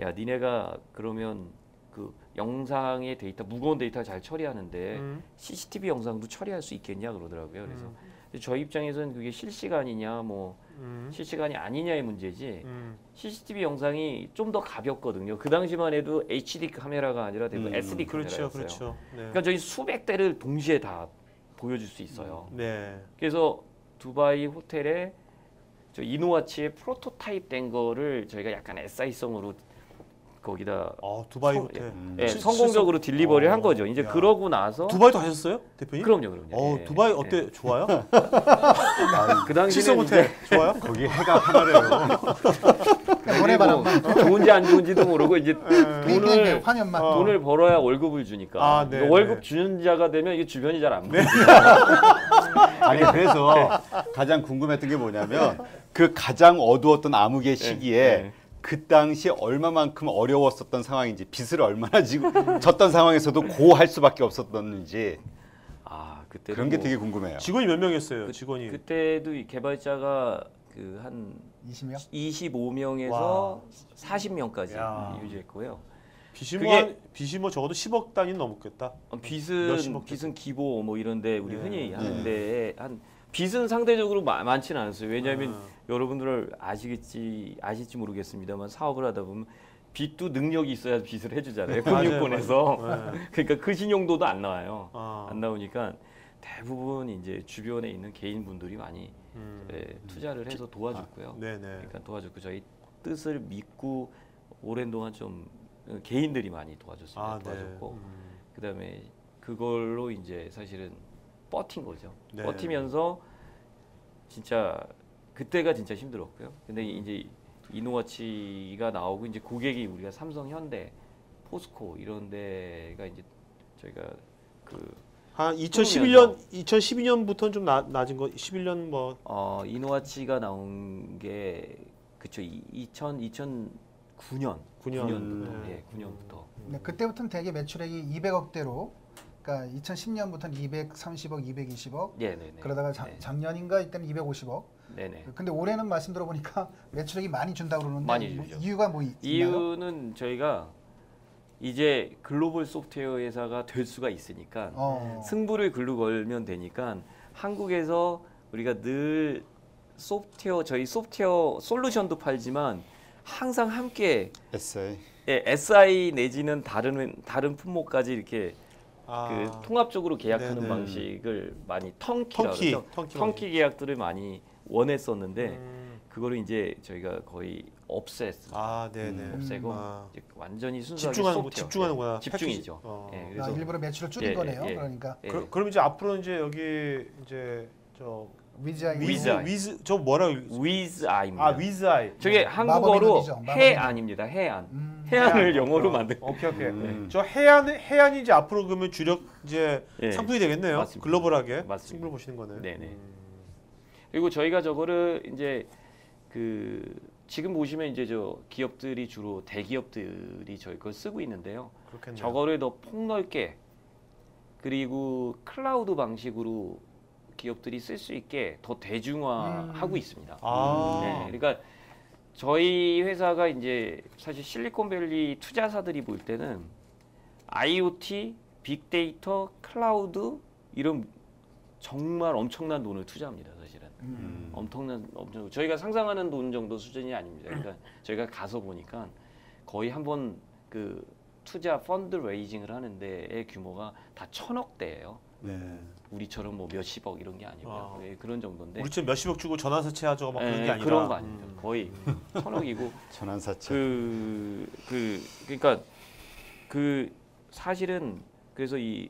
야, 니네가 그러면 그 영상의 데이터, 무거운 데이터 잘 처리하는데 CCTV 영상도 처리할 수 있겠냐 그러더라고요. 그래서 저희 입장에서는 그게 실시간이냐 뭐 실시간이 아니냐의 문제지 CCTV 영상이 좀 더 가볍거든요. 그 당시만 해도 HD 카메라가 아니라 대부분 SD 카메라였어요. 그렇죠. 네. 그러니까 저희 수백 대를 동시에 다 보여줄 수 있어요. 네. 그래서 두바이 호텔에 저 이노와치의 프로토타입 된 거를 저희가 약간 SI성으로 거기다 두바이 성- 호텔. 예, 칠- 성공적으로 딜리버리를 한 어, 거죠. 이제 야. 그러고 나서 두바이도 하셨어요, 대표님? 그럼요. 예, 두바이 예. 어때? 좋아요? 그 당시는 칠성 호텔 좋아요? 거기 해가 하나래요. 이번에 바람만 좋은지 안 좋은지도 모르고 이제 돈을 화면만. 돈을 벌어야 월급을 주니까 아, 네, 월급 네. 주는 자가 되면 이게 주변이 잘 안 보여요. 아니 그래서 가장 궁금했던 게 뭐냐면 그 가장 어두웠던 암흑의 시기에 네. 그 당시 얼마만큼 어려웠었던 상황인지 빚을 얼마나 지고 졌던 상황에서도 고할 수밖에 없었던지 아 그때 그런 게 되게 궁금해요. 직원이 몇 명이었어요? 직원이. 그때도 이 개발자가 그 한 20명? 25명에서 와. 40명까지 야. 유지했고요. 빚이 그게- 빚이 적어도 10억 단위는 넘었겠다. 빚은 기보 뭐 이런데 우리 흔히 하는데 한 빚은 상대적으로 많지는 않았어요. 왜냐하면 여러분들 아실지 모르겠습니다만 사업을 하다 보면 빚도 능력이 있어야 빚을 해주잖아요. 금융권에서. 맞아요. 그러니까 그 신용도도 안 나와요. 아. 안 나오니까 대부분 이제 주변에 있는 개인분들이 많이 투자를 해서 도와줬고요. 네네. 그러니까 도와줬고 저희 뜻을 믿고 오랜 동안 좀 개인들이 많이 도와줬습니다. 도와줬고 그다음에 그걸로 이제 사실은 버틴 거죠. 네. 버티면서 진짜 그때가 진짜 힘들었고요. 근데 이제 이노와치가 나오고 이제 고객이 우리가 삼성, 현대, 포스코 이런 데가 이제 저희가 그 한 2012년부터는 좀 낮은 거. 11년 뭐 이노와치가 나온 게 그쵸 2009년 9년부터 네. 9년부터 네, 그때부터는 대개 매출액이 200억대로, 그러니까 2010년부터는 230억, 220억, 네네네. 그러다가 네. 작년인가 이때는 250억. 네네. 근데 올해는 말씀 들어보니까 매출액이 많이 준다고 그러는데 많이 뭐 주죠. 이유가 뭐 있나요? 이유는 저희가 이제 글로벌 소프트웨어 회사가 될 수가 있으니까 승부를 글로 걸면 되니까 한국에서 우리가 늘 저희 소프트웨어 솔루션도 팔지만 항상 함께 SI. SI 내지는 다른 품목까지 이렇게 아, 그 통합적으로 계약하는 네네. 방식을 많이 턴키라고 턴키, 그러죠. 턴키 턴키 계약들을 많이 원했었는데 그거를 이제 저희가 거의 없앴습니다. 아, 네네. 없애고 아. 이제 완전히 순수하게 집중하는 소프트웨어. 집중하는구나. 집중이죠. 패키지. 어. 예, 아, 그래서 일부러 매출을 줄인 예, 거네요. 예, 그러니까 예. 그럼 이제 앞으로 이제 여기 이제 저 위즈아이 위즈. 저 뭐라고 읽- with I입니다. 아, 위즈 아이. 저게 마법의 한국어로 눈이죠, 마법의 해안입니다. 해안. 해안을 영어로 만든. 오케이, 오케이. 음. 저 해안이 이제 앞으로 그러면 주력 이제 예. 상품이 되겠네요. 맞습니다. 글로벌하게 맞습니다. 승부를 보시는 거네. 네네. 그리고 저희가 저거를 이제 지금 보시면 이제 저 기업들이 주로 대기업들이 저희 걸 쓰고 있는데요. 그렇겠네요. 저거를 더 폭넓게 그리고 클라우드 방식으로 기업들이 쓸 수 있게 더 대중화하고 있습니다. 아. 네, 그러니까 저희 회사가 이제 사실 실리콘밸리 투자사들이 볼 때는 IoT, 빅데이터, 클라우드 이런 정말 엄청난 돈을 투자합니다, 사실은. 엄청 저희가 상상하는 돈 정도 수준이 아닙니다. 그러니까 저희가 가서 보니까 거의 한번 그 투자 펀드 레이징을 하는데의 규모가 다 1,000억대예요. 네. 우리처럼 뭐 몇십억 이런 게 아니고요. 아. 네, 그런 정도인데. 우리처럼 몇십억 주고 전화 설치하죠. 막 그런 게 아니라. 그런 거 아닙니다. 거의 1,000억이고 전환사채. 그러니까 그 사실은 그래서 이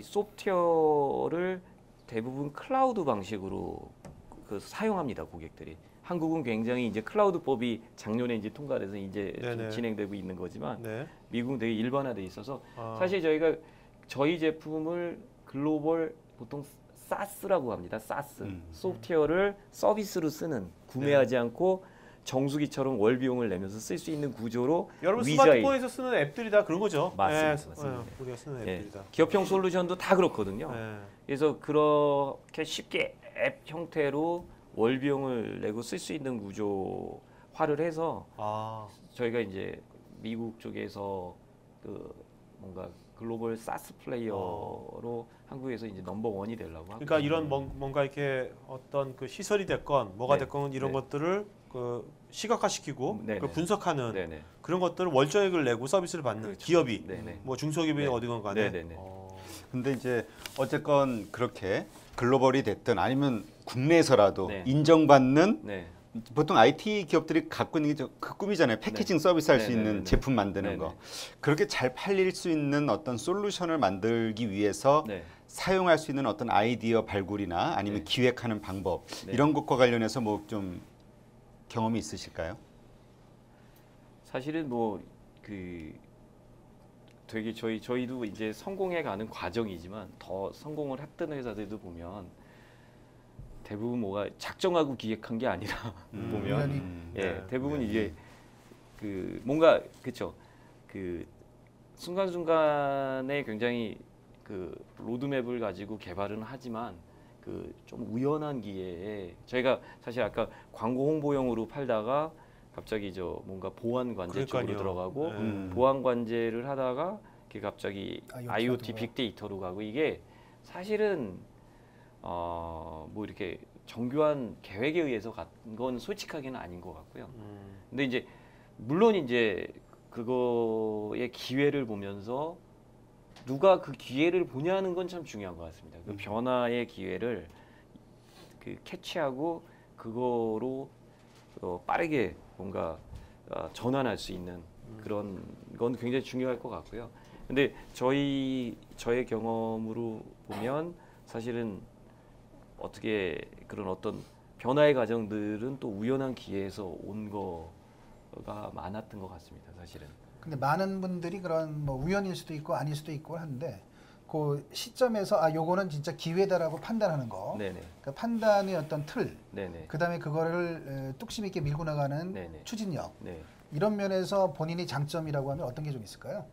소프트웨어를 대부분 클라우드 방식으로 사용합니다, 고객들이. 한국은 굉장히 이제 클라우드법이 작년에 이제 통과돼서 이제 좀 네네. 진행되고 있는 거지만 네. 미국은 되게 일반화돼 있어서 아. 사실 저희가 저희 제품을 글로벌 보통 SaaS라고 합니다. SaaS 소프트웨어를 서비스로 쓰는 구매하지 않고 정수기처럼 월 비용을 내면서 쓸 수 있는 구조로 여러분 위자이. 스마트폰에서 쓰는 앱들이 다 그런 거죠. 맞습니다. 예, 맞습니다. 우리가 쓰는 예, 앱들이다. 기업형 솔루션도 다 그렇거든요. 예. 그래서 그렇게 쉽게 앱 형태로 월 비용을 내고 쓸 수 있는 구조화를 해서 아. 저희가 이제 미국 쪽에서 그 뭔가 글로벌 사스 플레이어로 한국에서 이제 넘버 원이 되려고 하고. 그러니까 이런 뭔가 이렇게 어떤 그 시설이 됐건 뭐가 네. 됐건 이런 네. 것들을 그 시각화시키고 네네. 그걸 분석하는 네네. 그런 것들을 월정액을 내고 서비스를 받는 그렇죠. 기업이 네네. 뭐 중소기업이 네. 어디건 간에 네네네. 근데 이제 어쨌건 그렇게 글로벌이 됐든 아니면 국내에서라도 네. 인정받는 네. 보통 IT 기업들이 갖고 있는 게 그 꿈이잖아요. 패키징 서비스 할 수 네네네네. 있는 제품 만드는 네네. 거. 그렇게 잘 팔릴 수 있는 어떤 솔루션을 만들기 위해서 네. 사용할 수 있는 어떤 아이디어 발굴이나 아니면 네. 기획하는 방법 네. 이런 것과 관련해서 뭐 좀 경험이 있으실까요? 사실은 뭐 그 되게 저희도 이제 성공해 가는 과정이지만 더 성공을 했던 회사들도 보면 대부분 뭐가 작정하고 기획한 게 아니라 보면 우연히. 예, 네. 대부분 네. 이제 그 뭔가 그쵸 그 순간순간에 굉장히 그 로드맵을 가지고 개발은 하지만 그 좀 우연한 기회에 저희가 사실 아까 광고 홍보용으로 팔다가 갑자기 저 뭔가 보안 관제 쪽으로 그러니까요. 들어가고 네. 보안 관제를 하다가 이게 갑자기 IoT 들어가고. 빅데이터로 가고 이게 사실은 뭐 이렇게 정교한 계획에 의해서 간 건 솔직하게는 아닌 것 같고요. 근데 이제 물론 이제 그거의 기회를 보면서 누가 그 기회를 보냐는 건 참 중요한 것 같습니다. 그 변화의 기회를 그 캐치하고 그거로 빠르게 뭔가 전환할 수 있는 그런 건 굉장히 중요할 것 같고요. 근데 저의 경험으로 보면 사실은 어떻게 그런 어떤 변화의 과정들은 또 우연한 기회에서 온 거가 많았던 것 같습니다. 사실은. 근데 많은 분들이 그런 뭐 우연일 수도 있고 아닐 수도 있고 하는데 그 시점에서 아 요거는 진짜 기회다라고 판단하는 거. 네네. 그 판단의 어떤 틀, 네네. 그다음에 그거를 뚝심 있게 밀고 나가는 네네. 추진력. 네. 이런 면에서 본인이 장점이라고 하면 어떤 게 좀 있을까요?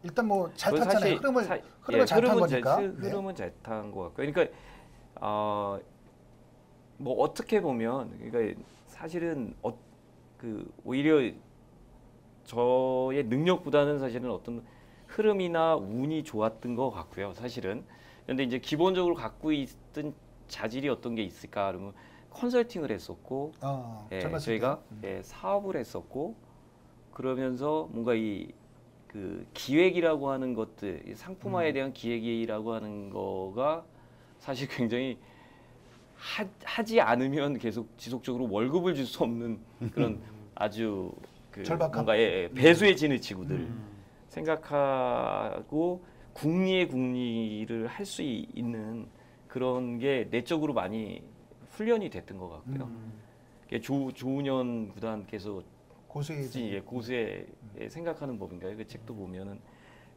일단 뭐 잘 그건 탔잖아요. 흐름을 잘 탄 거니까. 네. 흐름은 잘 탄 것 같고요. 그러니까 뭐 어떻게 보면 그러니까 사실은 그 오히려 저의 능력보다는 사실은 어떤 흐름이나 운이 좋았던 것 같고요. 사실은. 그런데 이제 기본적으로 갖고 있던 자질이 어떤 게 있을까? 그러면 컨설팅을 했었고, 예, 젊었을 저희가 때. 예, 사업을 했었고, 그러면서 뭔가 그 기획이라고 하는 것들, 이 상품화에 대한 기획이라고 하는 거가 사실 굉장히 하지 않으면 계속 지속적으로 월급을 줄 수 없는 그런 아주 그 절박함. 뭔가 배수의 진을 치고들 생각하고 국리를 할 수 있는 그런 게 내적으로 많이 훈련이 됐던 것 같고요. 조은현 구단께서 고수의 고수의 생각하는 법인가요? 그 책도 보면은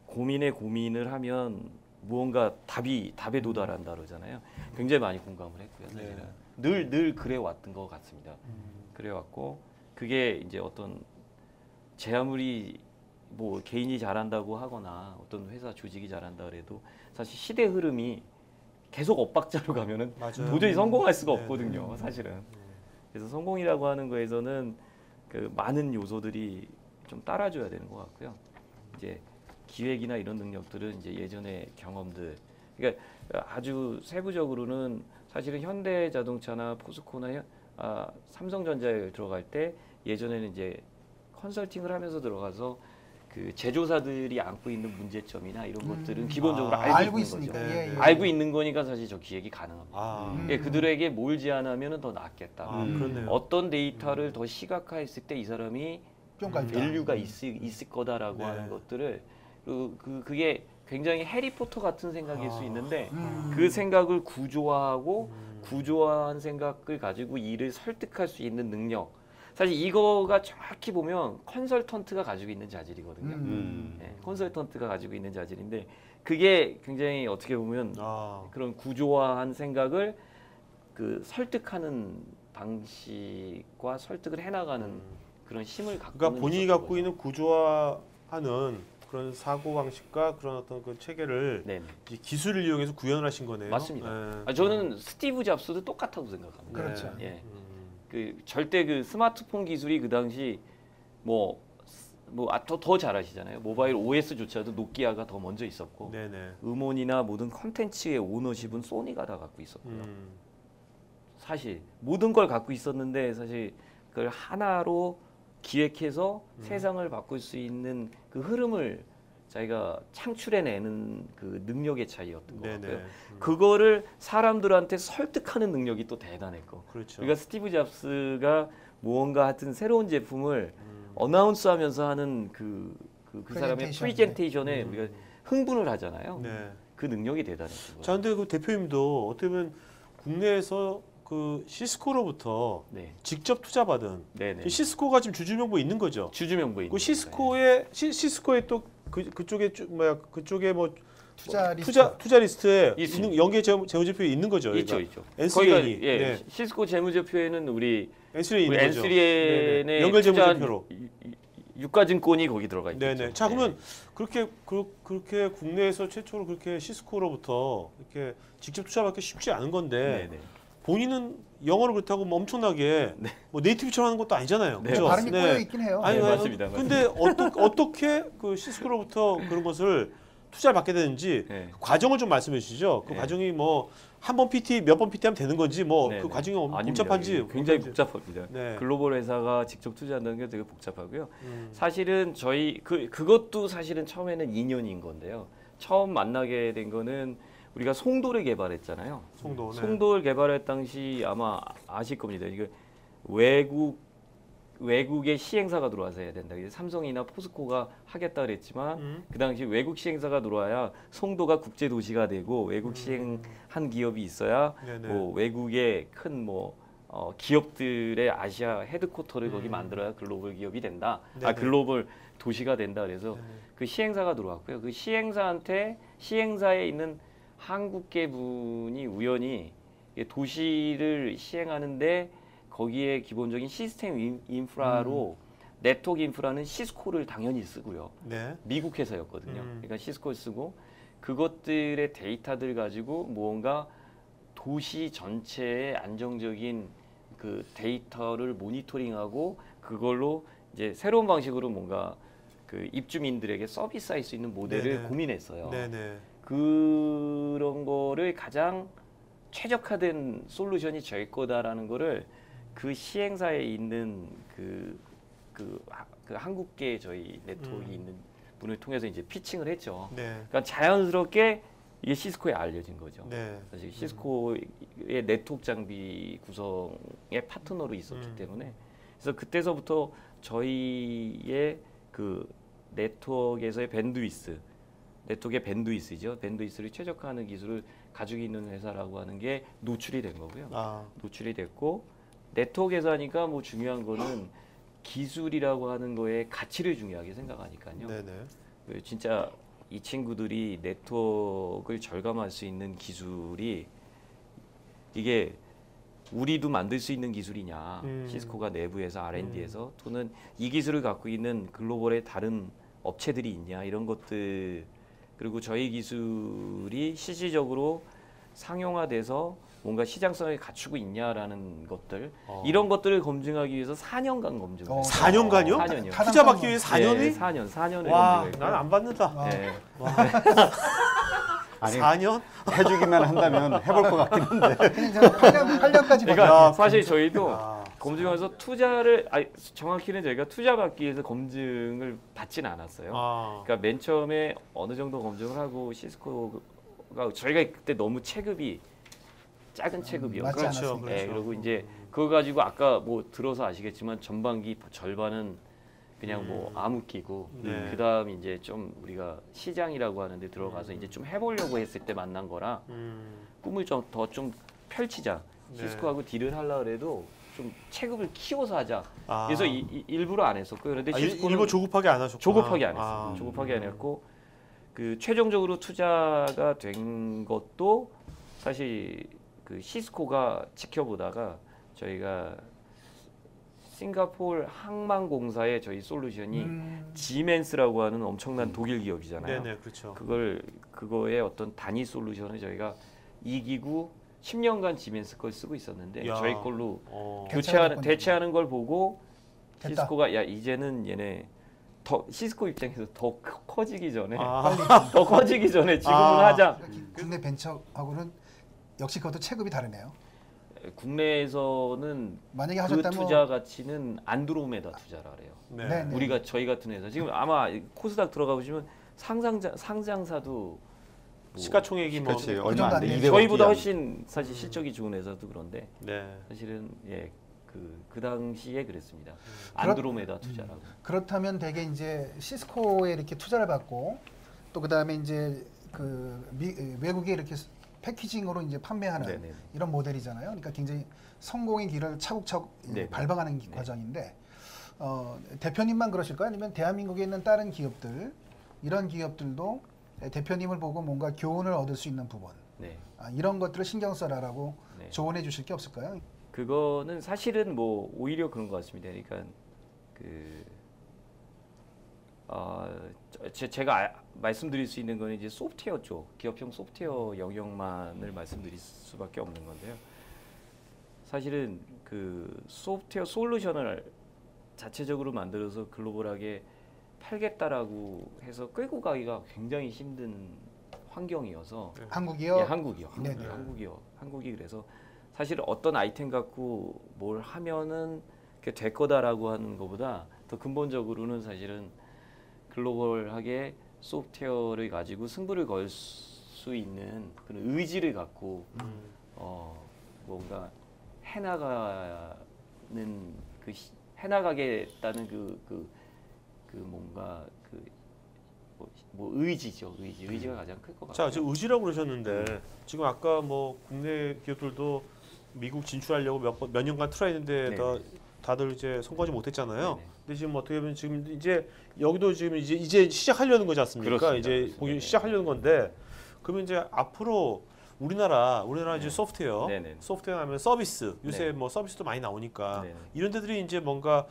고민을 하면 무언가 답에 도달한다 그러잖아요. 굉장히 많이 공감을 했고요. 사실은 늘 그래 왔던 것 같습니다. 그래 왔고 그게 이제 어떤 제 아무리 뭐 개인이 잘한다고 하거나 어떤 회사 조직이 잘한다 그래도 사실 시대 흐름이 계속 엇박자로 가면은 맞아요. 도저히 성공할 수가 네, 없거든요. 사실은. 그래서 성공이라고 하는 거에서는 그 많은 요소들이 좀 따라줘야 되는 것 같고요. 이제 기획이나 이런 능력들은 이제 예전의 경험들, 그러니까 아주 세부적으로는 사실은 현대자동차나 포스코나 삼성전자에 들어갈 때 예전에는 이제 컨설팅을 하면서 들어가서 그 제조사들이 안고 있는 문제점이나 이런 것들은 기본적으로 알고 있는 있으니까. 거죠. 예, 예. 알고 있는 거니까 사실 저 기획이 가능합니다. 아, 예, 그들에게 뭘 제안하면 더 낫겠다. 그렇네요. 어떤 데이터를 더 시각화했을 때 이 사람이 뿅 갈다. 밸류가 있을 거다라고 네. 하는 것들을 그게 굉장히 해리포터 같은 생각일 수 있는데 음. 그 생각을 구조화한 생각을 가지고 이를 설득할 수 있는 능력. 사실 이거가 정확히 보면 컨설턴트가 가지고 있는 자질이거든요. 네, 컨설턴트가 가지고 있는 자질인데 그게 굉장히 어떻게 보면 그런 구조화한 생각을 그 설득하는 방식과 설득을 해나가는 그런 힘을 갖고 그러니까 본인이 있었던 갖고 거죠. 있는 구조화하는 그런 사고 방식과 그런 어떤 그 체계를 네네. 이 기술을 이용해서 구현을 하신 거네요. 맞습니다. 네. 저는 스티브 잡스도 똑같다고 생각합니다. 그렇죠. 예. 그 절대 그 스마트폰 기술이 그 당시 더 잘하시잖아요. 모바일 OS조차도 노키아가 더 먼저 있었고 네네. 음원이나 모든 컨텐츠의 오너십은 소니가 다 갖고 있었고요. 사실 모든 걸 갖고 있었는데 사실 그걸 하나로 기획해서 세상을 바꿀 수 있는 그 흐름을 자기가 창출해내는 그 능력의 차이였던 것 네네. 같고요. 그거를 사람들한테 설득하는 능력이 또 대단했고. 그렇죠. 그러니까 스티브 잡스가 무언가 하여튼 새로운 제품을 어나운스하면서 하는 그 사람의 프레젠테이션. 프레젠테이션에 우리가 흥분을 하잖아요. 네. 그 능력이 대단했던 거예요. 자, 근데 그 대표님도 어떻게 보면 국내에서 그 시스코로부터 네, 직접 투자받은 네네. 시스코가 지금 주주명부에 있는 거죠. 주주명부에 있는 그 시스코의 또 그쪽에 뭐 투자 리스트. 투자 리스트에 있습니다. 있는 연계 재무제표에 있는 거죠. 있죠, 있죠. 엔스리엔이. 거기가 예, 네. 시스코 재무제표에는 우리 엔스리엔이 있는 거죠. 엔스리엔의 연결 재무제표로. 유가증권이 거기 들어가 있죠. 네네. 자, 그러면 그렇게 국내에서 최초로 그렇게 시스코로부터 이렇게 직접 투자받기 쉽지 않은 건데 네네. 본인은 영어를 그렇다고 뭐 엄청나게 뭐 네이티브처럼 하는 것도 아니잖아요. 네, 그죠? 발음이 꼬여 있긴 해요. 아니, 네, 아니, 맞습니다. 근데 어떻게 그 시스코로부터 그런 것을 투자를 받게 되는지 네. 그 과정을 좀 말씀해 주시죠. 그 네. 과정이 뭐 한 번 PT 몇 번 PT 하면 되는 건지 뭐 네, 그 네. 과정이 아닙니다. 복잡한지 굉장히 어떤지. 복잡합니다. 네. 글로벌 회사가 직접 투자한다는 게 되게 복잡하고요. 사실은 저희 그것도 사실은 처음에는 2년인 건데요. 처음 만나게 된 거는 우리가 송도를 개발했잖아요. 송도. 네. 송도를 개발할 당시 아마 아실 겁니다. 이거 외국 외국의 시행사가 들어와서 해야 된다. 그래서 삼성이나 포스코가 하겠다 그랬지만 그 당시 외국 시행사가 들어와야 송도가 국제 도시가 되고 외국 시행한 기업이 있어야 네네. 뭐 외국의 큰 뭐 기업들의 아시아 헤드쿼터를 거기 만들어야 글로벌 기업이 된다. 네네. 글로벌 도시가 된다. 그래서 네네. 그 시행사가 들어왔고요. 그 시행사에 있는 한국계 분이 우연히 도시를 시행하는데 거기에 기본적인 시스템 인프라로 네트워크 인프라는 시스코를 당연히 쓰고요. 네. 미국 회사였거든요. 그러니까 시스코를 쓰고 그것들의 데이터들 가지고 무언가 도시 전체의 안정적인 그 데이터를 모니터링하고 그걸로 이제 새로운 방식으로 뭔가 그 입주민들에게 서비스할 수 있는 모델을 네네. 고민했어요. 네네. 그런 거를 가장 최적화된 솔루션이 저희 거다라는 거를 그 시행사에 있는 그 한국계 저희 네트워크에 있는 분을 통해서 이제 피칭을 했죠. 네. 그러니까 자연스럽게 이게 시스코에 알려진 거죠. 네. 사실 시스코의 네트워크 장비 구성의 파트너로 있었기 때문에 그래서 그때서부터 저희의 그 네트워크에서의 네트워크의 밴드위스죠. 밴드위스를 최적화하는 기술을 가지고 있는 회사라고 하는 게 노출이 된 거고요. 아. 노출이 됐고 네트워크 회사니까 뭐 중요한 거는 기술이라고 하는 거에 가치를 중요하게 생각하니까요. 네네. 그 진짜 이 친구들이 네트워크를 절감할 수 있는 기술이 이게 우리도 만들 수 있는 기술이냐 시스코가 내부에서 R&D에서 또는 이 기술을 갖고 있는 글로벌의 다른 업체들이 있냐 이런 것들 그리고 저희 기술이 실질적으로 상용화돼서 뭔가 시장성을 갖추고 있냐라는 것들 이런 것들을 검증하기 위해서 4년간 검증을 했어요. 4년간요? 4년이요. 투자 받기 위해 4년이? 4년을 와, 검증했고 난 안 받는다. 네. 아니 4년? 해주기만 한다면 해볼 것 같긴 한데. 그냥 제가 8년까지 그러니까 사실 저희도 아, 검증하면서 투자를 정확히는 저희가 투자 받기 위해서 검증을 받진 않았어요. 아. 그러니까 맨 처음에 어느 정도 검증을 하고 시스코가 저희가 그때 너무 체급이 작은 체급이었고 맞지 그렇죠, 않았습니다. 그렇죠. 네, 그리고 이제 그거 가지고 아까 뭐 들어서 아시겠지만 전반기 절반은 그냥 뭐 암흑기고 네. 그다음 이제 좀 우리가 시장이라고 하는데 들어가서 이제 좀 해보려고 했을 때 만난 거라 꿈을 좀 더 좀 펼치자. 네. 시스코하고 딜을 하려 그래도 좀 체급을 키워서 하자. 아. 그래서 일부러 안 했었고요. 그런데 시스코는 일부 조급하게 안 하셨구나. 조급하게 안 했어요. 아. 조급하게 안 했고 그 최종적으로 투자가 된 것도 사실 그 시스코가 지켜보다가 저희가 싱가포르 항만공사의 저희 솔루션이 지멘스라고 하는 엄청난 독일 기업이잖아요. 네네, 그렇죠. 그거의 어떤 단위 솔루션을 저희가 이기고 10년간 지멘스 걸 쓰고 있었는데 야. 저희 걸로 괜찮았군요. 대체하는 걸 보고 됐다. 시스코가 야 이제는 얘네 더 시스코 입장에서 더 커지기 전에 아. 더 커지기 전에 지금은 아. 하자. 국내 벤처하고는 역시 그것도 체급이 다르네요. 국내에서는 만약에 그 하셨다면 투자 가치는 안드로메다 투자라 그래요. 네. 네. 우리가 저희 같은 회사 지금 아마 코스닥 들어가 보시면 상장사도 뭐 시가총액이 뭐. 그렇지 정도 얼마 안 안 돼. 돼요. 200억 저희보다 이하. 훨씬 사실 실적이 좋은 회사도 그런데 네. 사실은 그 당시에 그랬습니다. 안드로메다 투자라고. 그렇다면 대개 이제 시스코에 이렇게 투자를 받고 또 그다음에 이제 외국에 이렇게 패키징으로 이제 판매하는 네네. 이런 모델이잖아요. 그러니까 굉장히 성공의 길을 차곡차곡 네. 밟아가는 과정인데 대표님만 그러실까요? 아니면 대한민국에 있는 다른 기업들 이런 기업들도 대표님을 보고 뭔가 교훈을 얻을 수 있는 부분 네. 이런 것들을 신경 써라라고 네. 조언해 주실 게 없을까요? 그거는 사실은 뭐 오히려 그런 것 같습니다. 그러니까 제가 말씀드릴 수 있는 거는 이제 소프트웨어 쪽, 기업형 소프트웨어 영역만을 말씀드릴 수밖에 없는 건데요. 사실은 그 소프트웨어 솔루션을 자체적으로 만들어서 글로벌하게 팔겠다라고 해서 끌고 가기가 굉장히 힘든 환경이어서 한국이요? 예, 한국이요. 네네. 한국이 그래서 사실 어떤 아이템 갖고 뭘 하면은 그게 될 거다라고 하는 것보다 더 근본적으로는 사실은 글로벌하게 소프트웨어를 가지고 승부를 걸 수 있는 그런 의지를 갖고 뭔가 해나가는 해나가겠다는 뭔가 뭐 의지죠. 의지가 가장 클 것 같아요. 자, 지금 의지라고 그러셨는데 지금 아까 뭐 국내 기업들도 미국 진출하려고 몇 년간 트라이했는데 네네. 다들 이제 성공하지 못했잖아요. 네네. 근데 지금 어떻게 보면 지금 이제 여기도 지금 이제 시작하려는 거지 않습니까? 그렇습니다. 이제 그렇습니다. 보기 네. 시작하려는 건데 그러면 이제 앞으로 우리나라 이제 소프트웨어, 네네. 소프트웨어 하면 서비스 요새 네. 뭐 서비스도 많이 나오니까 네네. 이런 데들이 이제 뭔가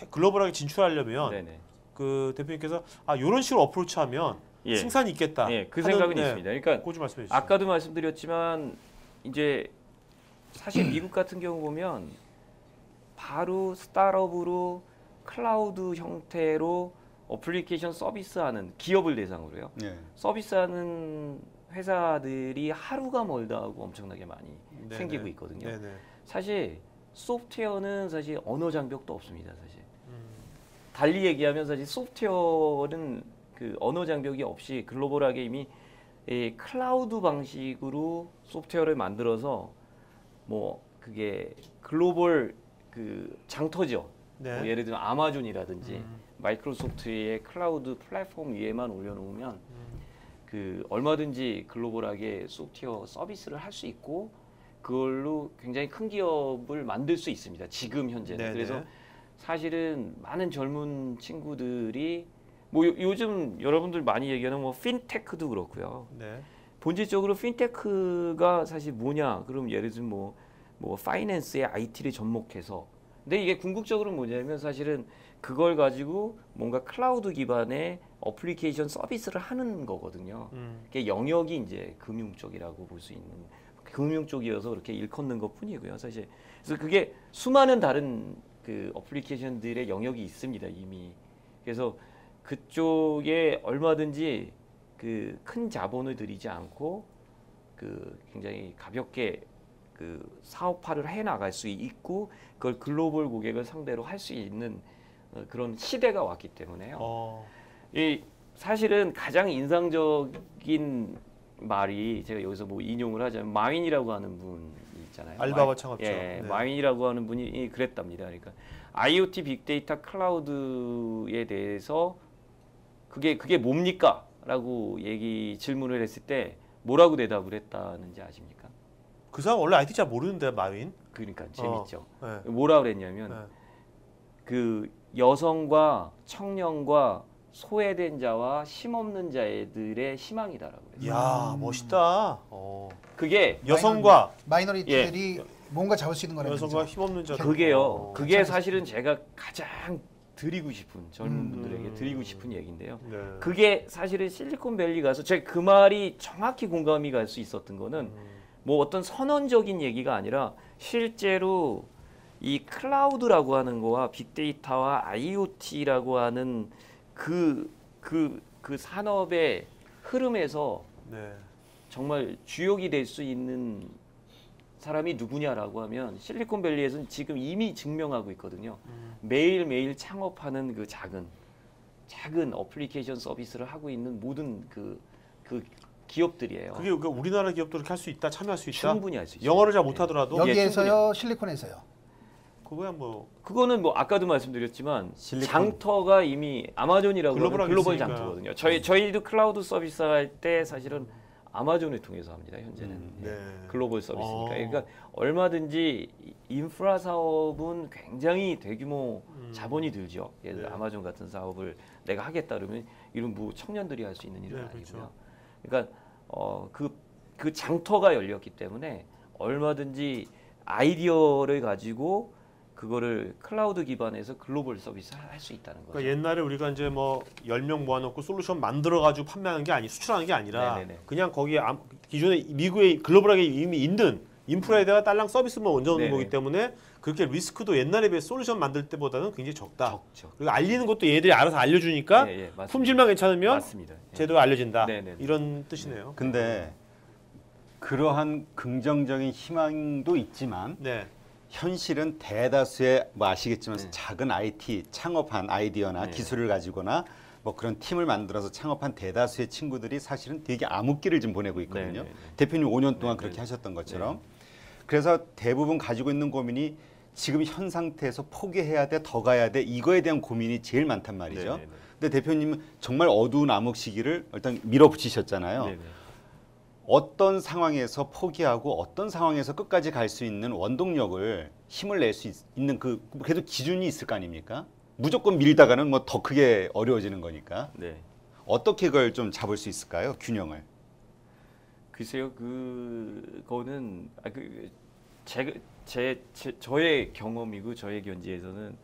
글로벌하게 진출하려면 네네. 그 대표님께서 이런 식으로 어프로치하면 예. 승산이 있겠다. 예, 그 하는, 생각은 네, 있습니다. 그러니까 그거 좀 말씀해 주시죠. 아까도 말씀드렸지만 이제 사실 미국 같은 경우 보면 바로 스타트업으로 클라우드 형태로 어플리케이션 서비스하는 기업을 대상으로요. 네. 서비스하는 회사들이 하루가 멀다 하고 엄청나게 많이 네네. 생기고 있거든요. 네네. 사실 소프트웨어는 사실 언어 장벽도 없습니다. 사실 음, 달리 얘기하면 사실 소프트웨어는 그 언어 장벽이 없이 글로벌하게 이미 클라우드 방식으로 소프트웨어를 만들어서 뭐 그게 글로벌 그 장터죠. 네. 뭐 예를 들면 아마존이라든지 마이크로소프트의 클라우드 플랫폼 위에만 올려놓으면 그 얼마든지 글로벌하게 소프트웨어 서비스를 할 수 있고 그걸로 굉장히 큰 기업을 만들 수 있습니다. 지금 현재는. 네네. 그래서 사실은 많은 젊은 친구들이 뭐 요즘 여러분들 많이 얘기하는 뭐 핀테크도 그렇고요. 네. 본질적으로 핀테크가 사실 뭐냐? 그럼 예를 들면 뭐 파이낸스에 IT를 접목해서 근데 이게 궁극적으로 뭐냐면 사실은 그걸 가지고 뭔가 클라우드 기반의 어플리케이션 서비스를 하는 거거든요. 그게 영역이 이제 금융 쪽이라고 볼 수 있는 금융 쪽이어서 그렇게 일컫는 것뿐이고요. 사실 그래서 그게 수많은 다른 그 어플리케이션들의 영역이 있습니다 이미. 그래서 그쪽에 얼마든지 그 큰 자본을 들이지 않고 그 굉장히 가볍게 그 사업화를 해 나갈 수 있고 그걸 글로벌 고객을 상대로 할 수 있는 그런 시대가 왔기 때문에요. 이 사실은 가장 인상적인 말이 제가 여기서 뭐 인용을 하자면 마윈이라고 하는 분이 있잖아요. 알바바 창업자. 예, 네. 마윈이라고 하는 분이 그랬답니다. 그러니까 IoT 빅데이터 클라우드에 대해서 그게 뭡니까? 라고 질문을 했을 때 뭐라고 대답을 했다는지 아십니까? 그 사람 원래 IT 잘 모르는데 마윈. 그러니까 재밌죠. 네. 뭐라 그랬냐면 네. 그 여성과 청년과 소외된 자와 힘없는 자들의 희망이다라고 그랬어요. 이야 멋있다. 그게 여성과 마이너리티들이 뭔가 잡을 수 있는 거라는 여성과 거죠. 힘없는 자. 그게요. 그게 사실은 제가 가장 드리고 싶은 젊은 분들에게 드리고 싶은 얘기인데요. 네. 그게 사실은 실리콘밸리 가서 제가 그 말이 정확히 공감이 갈 수 있었던 거는 뭐 어떤 선언적인 얘기가 아니라 실제로 이 클라우드라고 하는 거와 빅데이터와 IoT라고 하는 그 산업의 흐름에서 네. 정말 주역이 될 수 있는 사람이 누구냐라고 하면 실리콘밸리에서는 지금 이미 증명하고 있거든요. 매일매일 창업하는 그 작은 어플리케이션 서비스를 하고 있는 모든 그 기업들이에요. 그게 그러니까 우리나라 기업도 그렇게 할 수 있다, 참여할 수 있다. 충분히 할 수 있어요. 영어를 잘 못하더라도 여기에서요, 실리콘에서요. 그거야 뭐 그거는 뭐 아까도 말씀드렸지만 실리콘. 장터가 이미 아마존이라고 하는 글로벌하게 글로벌 있으니까. 장터거든요. 저희도 클라우드 서비스 할 때 사실은 아마존을 통해서 합니다. 현재는 네. 글로벌 서비스니까. 그러니까 얼마든지 인프라 사업은 굉장히 대규모 자본이 들죠. 예를 들어 네. 아마존 같은 사업을 내가 하겠다 그러면 이런 뭐 청년들이 할 수 있는 일은 네, 아니고요. 그렇죠. 그러니까 그 장터가 열렸기 때문에 얼마든지 아이디어를 가지고 그거를 클라우드 기반에서 글로벌 서비스 할 수 있다는 거죠. 그러니까 옛날에 우리가 이제 뭐 10명 모아놓고 솔루션 만들어 가지고 판매하는 게 아니 수출하는 게 아니라 네네네. 그냥 거기에 기존에 미국에 글로벌하게 이미 있는 인프라에다가 딸랑 서비스만 얹어놓은 네네. 거기 때문에 그렇게 리스크도 옛날에 비해 솔루션 만들 때보다는 굉장히 적다. 적죠. 그리고 알리는 것도 얘들이 알아서 알려주니까 예, 맞습니다. 품질만 괜찮으면 맞습니다. 예. 제대로 알려진다. 네네네. 이런 뜻이네요. 근데 그러한 긍정적인 희망도 있지만 네. 현실은 대다수의 뭐 아시겠지만 네. 작은 IT 창업한 아이디어나 네. 기술을 가지거나 뭐 그런 팀을 만들어서 창업한 대다수의 친구들이 사실은 되게 암흑기를 좀 보내고 있거든요. 네. 대표님 5년 동안 네. 그렇게 하셨던 것처럼. 그래서 대부분 가지고 있는 고민이 지금 현 상태에서 포기해야 돼, 더 가야 돼 이거에 대한 고민이 제일 많단 말이죠. 네네네. 근데 대표님은 정말 어두운 암흑 시기를 일단 밀어붙이셨잖아요. 네네. 어떤 상황에서 포기하고 어떤 상황에서 끝까지 갈 수 있는 원동력을 힘을 낼 수 있는 그 그래도 기준이 있을 거 아닙니까? 무조건 밀다가는 뭐 더 크게 어려워지는 거니까. 네. 어떻게 그걸 좀 잡을 수 있을까요? 균형을. 글쎄요, 그거는 저의 경험이고 저의 견지에서는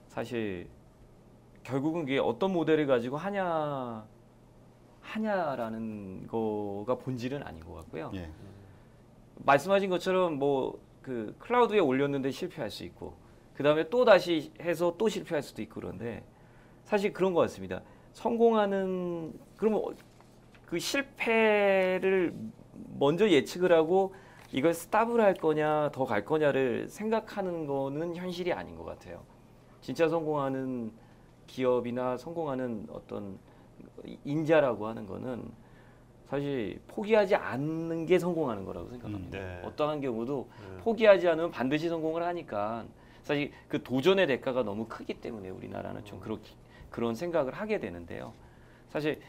사실 결국은 그게 어떤 모델을 가지고 하냐라는 거가 본질은 아닌 것 같고요. 예. 말씀하신 것처럼 뭐 그 클라우드에 올렸는데 실패할 수 있고 그 다음에 또 다시 해서 또 실패할 수도 있고 그런데 사실 그런 것 같습니다. 성공하는 그러면 그 실패를 먼저 예측을 하고 이걸 스탑을 할 거냐 더 갈 거냐를 생각하는 거는 현실이 아닌 것 같아요. 진짜 성공하는 기업이나 성공하는 어떤 인자라고 하는 거는 사실 포기하지 않는 게 성공하는 거라고 생각합니다. 네. 어떠한 경우도 포기하지 않으면 반드시 성공을 하니까 사실 그 도전의 대가가 너무 크기 때문에 우리나라는 좀 그런 생각을 하게 되는데요. 사실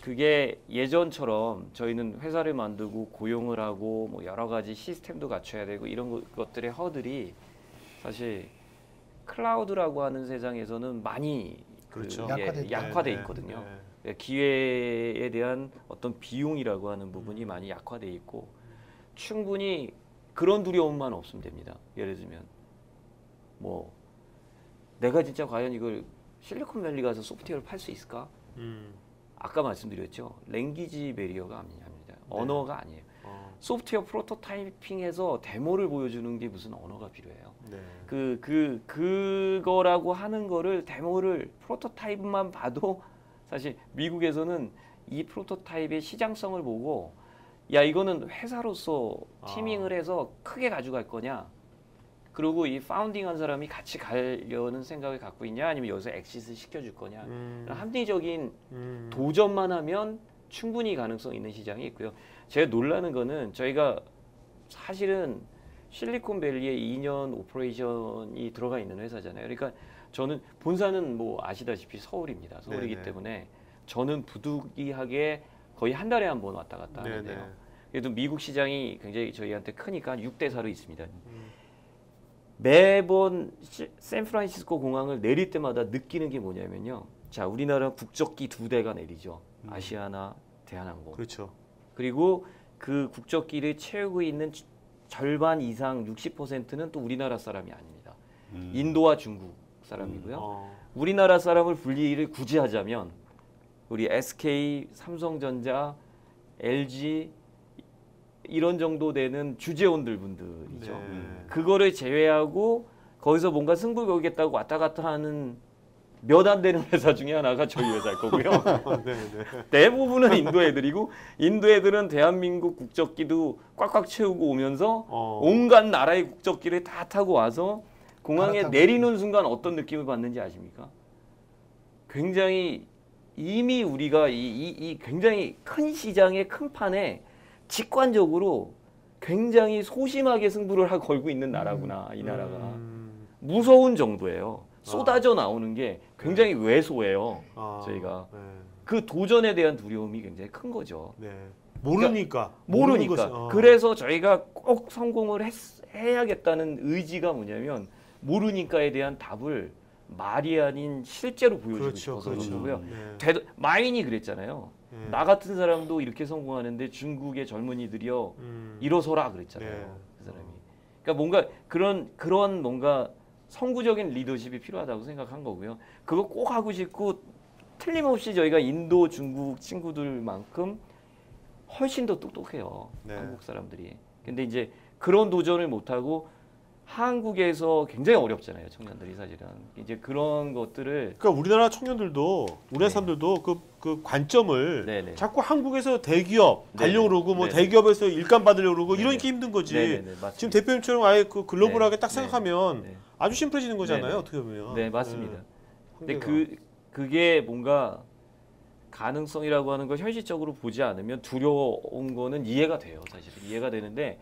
그게 예전처럼 저희는 회사를 만들고 고용을 하고 뭐 여러 가지 시스템도 갖춰야 되고 이런 것들의 허들이 사실 클라우드라고 하는 세상에서는 많이 그렇죠. 약화돼 있거든요. 기회에 대한 어떤 비용이라고 하는 부분이 많이 약화돼 있고 충분히 그런 두려움만 없으면 됩니다. 예를 들면 뭐 내가 진짜 과연 이걸 실리콘밸리 가서 소프트웨어를 팔 수 있을까? 아까 말씀드렸죠. 랭귀지 베리어가 아닙니다. 언어가 아니에요. 소프트웨어 프로토타이핑해서 데모를 보여주는 게 무슨 언어가 필요해요. 네. 그거라고 하는 거를 데모를 프로토타입만 봐도 사실 미국에서는 이 프로토타입의 시장성을 보고 야 이거는 회사로서 티밍을 해서 크게 가져갈 거냐 그리고 이 파운딩한 사람이 같이 가려는 생각을 갖고 있냐 아니면 여기서 엑시트 시켜줄 거냐 합리적인 도전만 하면 충분히 가능성 있는 시장이 있고요. 제가 놀라는 거는 저희가 사실은 실리콘밸리에 2년 오퍼레이션이 들어가 있는 회사잖아요. 그러니까 저는 본사는 뭐 아시다시피 서울입니다. 서울이기 네네. 때문에 저는 부득이하게 거의 한 달에 한 번 왔다 갔다 네네. 하는데요. 그래도 미국 시장이 굉장히 저희한테 크니까 6대 4로 있습니다. 매번 샌프란시스코 공항을 내릴 때마다 느끼는 게 뭐냐면요. 자, 우리나라 국적기 2대가 내리죠. 아시아나 대한항공. 그렇죠. 그리고 그 국적기를 채우고 있는 절반 이상 60%는 또 우리나라 사람이 아닙니다. 인도와 중국 사람이고요. 우리나라 사람을 분리를 굳이 하자면 우리 SK, 삼성전자, LG 이런 정도 되는 주재원들 분들이죠. 네. 그거를 제외하고 거기서 뭔가 승부 거겠다고 왔다 갔다 하는 몇 안 되는 회사 중에 하나가 저희 회사일 거고요. 대부분은 인도 애들이고 인도 애들은 대한민국 국적기도 꽉꽉 채우고 오면서 온갖 나라의 국적기를 다 타고 와서 공항에 내리는 순간 어떤 느낌을 받는지 아십니까? 굉장히 이미 우리가 이 굉장히 큰 시장의 큰 판에 직관적으로 굉장히 소심하게 승부를 걸고 있는 나라구나 이 나라가 무서운 정도예요. 쏟아져 나오는 게 굉장히 왜소해요. 저희가 그 도전에 대한 두려움이 굉장히 큰 거죠. 네. 모르니까. 모르니까. 그래서 저희가 꼭 성공을 해야겠다는 의지가 뭐냐면 모르니까에 대한 답을 말이 아닌 실제로 보여주고 싶어서 그런 거고요. 마윈이 그랬잖아요. 나 같은 사람도 이렇게 성공하는데 중국의 젊은이들이요 일어서라 그랬잖아요. 그 사람이. 그러니까 뭔가 그런 뭔가 선구적인 리더십이 필요하다고 생각한 거고요. 그거 꼭 하고 싶고 틀림없이 저희가 인도, 중국 친구들만큼 훨씬 더 똑똑해요. 한국 사람들이. 근데 이제 그런 도전을 못 하고 한국에서 굉장히 어렵잖아요, 청년들이 사실은. 이제 그런 것들을 그러니까 우리나라 청년들도 우리나라 사람들도 그 관점을 네네. 자꾸 한국에서 대기업 가려고 그러고 뭐 네네. 대기업에서 일감 받으려고 그러고 네네. 이러니까 힘든 거지. 네네네, 맞습니다. 지금 대표님처럼 아예 그 글로벌하게 딱 네. 생각하면 네. 아주 심플해지는 거잖아요. 네네. 어떻게 보면. 네, 맞습니다. 근데 한계가. 그게 뭔가 가능성이라고 하는 걸 현실적으로 보지 않으면 두려운 거는 이해가 돼요. 사실은 이해가 되는데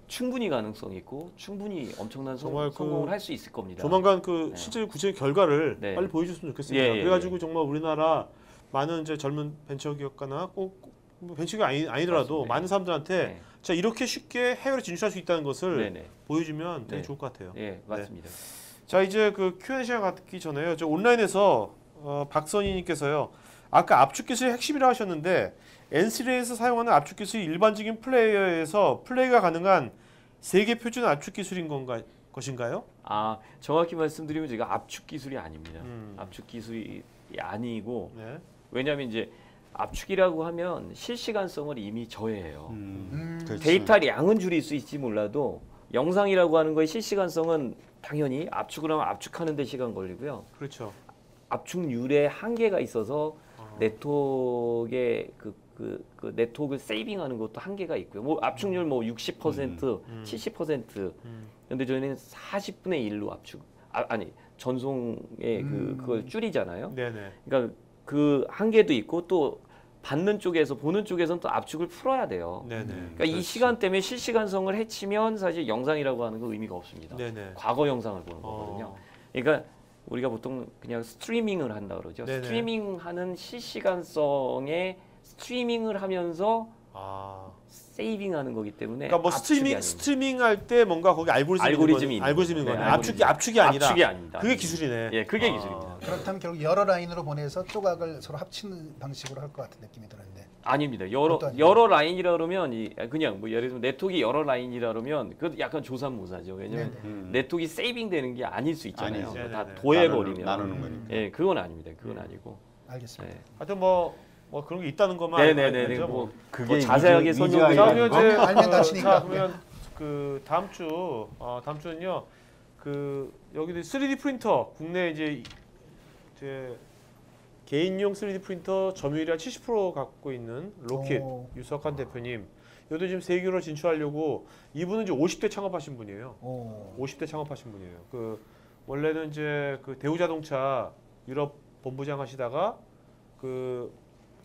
충분히 가능성이 있고 충분히 엄청난 정말 성공을 할 수 있을 겁니다. 조만간 그 네. 실제 구체적 결과를 네. 빨리 보여줬으면 좋겠습니다. 예, 예, 그래가지고 예. 정말 우리나라 많은 이제 젊은 벤처기업가나 꼭 벤처기업 아니더라도 맞습니다. 많은 사람들한테 네. 자 이렇게 쉽게 해외로 진출할 수 있다는 것을 네네. 보여주면 되게 네. 좋을 것 같아요. 예, 맞습니다. 자 이제 그 Q&A 시간 갖기 전에요. 저 온라인에서 박선희님께서요. 아까 압축 기술이 핵심이라고 하셨는데 N3에서 사용하는 압축 기술이 일반적인 플레이어에서 플레이가 가능한 세계 표준 압축 기술인 것인가요? 아, 정확히 말씀드리면 제가 압축 기술이 아닙니다. 음. 압축 기술이 아니고 네. 왜냐하면 이제 압축이라고 하면 실시간성을 이미 저해해요. 그렇지. 데이터량은 줄일 수 있지 몰라도 영상이라고 하는 거의 실시간성은 당연히 압축을 하면 압축하는 데 시간 걸리고요. 그렇죠. 압축률에 한계가 있어서 네트워크의 그 네트워크를 세이빙하는 것도 한계가 있고요. 뭐 압축률 뭐 60%, 70%. 근데 저희는 40분의 1로 압축 아니 전송의 그걸 줄이잖아요. 네네. 그러니까 그 한계도 있고 또 받는 쪽에서 보는 쪽에서는 또 압축을 풀어야 돼요. 네네. 그러니까 이 시간 때문에 실시간성을 해치면 사실 영상이라고 하는 건 의미가 없습니다. 네네. 과거 영상을 보는 거거든요. 그러니까 우리가 보통 그냥 스트리밍을 한다 그러죠. 네네. 스트리밍하는 실시간성에 스트리밍을 하면서 아. 세이빙하는 거기 때문에 그러니까 뭐 압축이 아닙니다. 스트리밍 할 때 뭔가 거기 알고리즘이 있는 알고리즘이 거네. 있는 압축이 아니라. 압축이 아닙니다. 그게 기술이네. 예, 그게 아. 기술입니다. 그렇다면 결국 여러 라인으로 보내서 조각을 서로 합치는 방식으로 할 것 같은 느낌이 드는데. 아닙니다. 어떤 여러 라인이라 그러면 그냥 뭐 예를 들면 네트워크가 여러 라인이라 그러면 그것도 약간 조삼모사죠. 왜냐면 네트워크가 세이빙되는 게 아닐 수 있잖아요. 아니죠. 다 네네네. 도해버리면 나누는 거니까. 예, 그건 아닙니다. 그건 아니고. 알겠습니다. 예. 하여튼 뭐 그런 게 있다는 것만 네네네. 알죠, 뭐, 그게 뭐 자세하게 위주 설명드리면 자, 아이라는 그러면 이제 알면 다치니까. 자, 그러면 그 다음 주는요. 그 여기도 3D 프린터 국내 이제 개인용 3D 프린터 점유율이 한 70% 갖고 있는 로킷 오. 유석환 대표님. 여기도 지금 세계로 진출하려고 이분은 이제 50대 창업하신 분이에요. 오. 50대 창업하신 분이에요. 그 원래는 이제 그 대우자동차 유럽 본부장 하시다가 그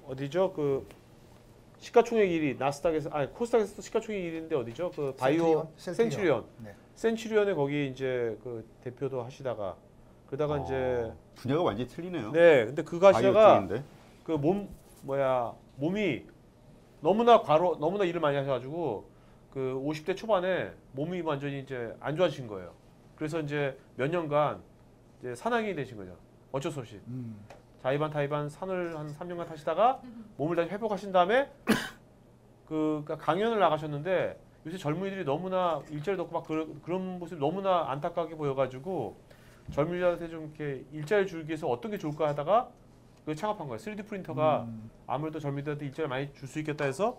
어디죠? 그 시가총액 1위 나스닥에서 코스닥에서 시가총액 1위인데 어디죠? 그 바이오 센츄리온. 네. 센츄리온에 거기 이제 그 대표도 하시다가 그러다가 이제 분야가 완전히 틀리네요. 네, 근데 그거 바이오 하시다가 쪽인데. 그 몸이 너무나 일을 많이 하셔가지고 그 50대 초반에 몸이 완전히 이제 안 좋아지신 거예요. 그래서 이제 몇 년간 이제 산악인이 되신 거죠. 어쩔 수 없이. 자이반 타이반 산을 한 3년간 타시다가 몸을 다시 회복하신 다음에 그러니까 강연을 나가셨는데 요새 젊은이들이 너무나 일자리도 없고 막 그런 모습이 너무나 안타깝게 보여가지고 젊은이들한테 좀 이렇게 일자리 주기 위해서 어떤 게 좋을까 하다가 그 창업한 거예요. 3D 프린터가 아무래도 젊은이들한테 일자리 많이 줄 수 있겠다 해서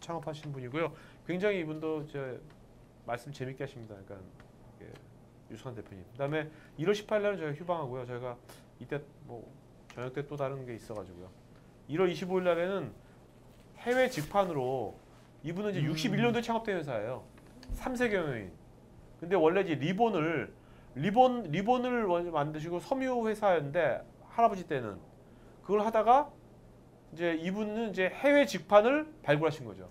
창업하신 분이고요. 굉장히 이분도 제 말씀 재밌게 하십니다. 그러니까 유석환 대표님. 그다음에 1월 18일 날은 저희가 휴방하고요. 저희가 이때 뭐 저녁 때 또 다른 게 있어가지고요. 1월 25일 날에는 해외 직판으로 이분은 이제 61년도에 창업된 회사예요. 3세 경영인. 근데 원래 이제 리본을 만드시고 섬유 회사였는데 할아버지 때는 그걸 하다가 이제 이분은 이제 해외 직판을 발굴하신 거죠.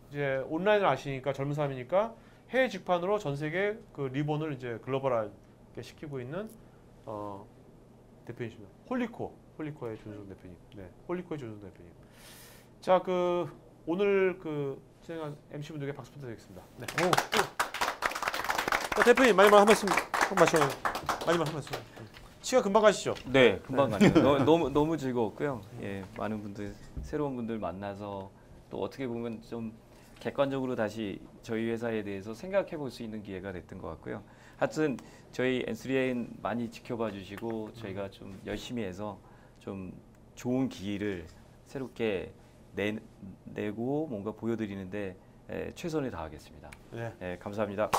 이제 온라인을 아시니까 젊은 사람이니까 해외 직판으로 전 세계 그 리본을 이제 글로벌하게 시키고 있는 대표님이십니다. 홀리코의 조준성 대표님. 네, 홀리코의 조준성 대표님. 자, 그 오늘 그 진행한 MC 분들께 박수 부탁드리겠습니다. 네. 자, 대표님 마지막 한 말씀 마지막 한 말씀. 시간 금방 가시죠. 네, 금방 가네요. 너무 즐거웠고요. 예, 많은 분들 새로운 분들 만나서 또 어떻게 보면 좀 객관적으로 다시 저희 회사에 대해서 생각해 볼 수 있는 기회가 됐던 것 같고요. 하여튼 저희 N3N 많이 지켜봐 주시고 저희가 좀 열심히 해서 좀 좋은 기회를 새롭게 내고 뭔가 보여드리는데 최선을 다하겠습니다. 네. 예, 감사합니다.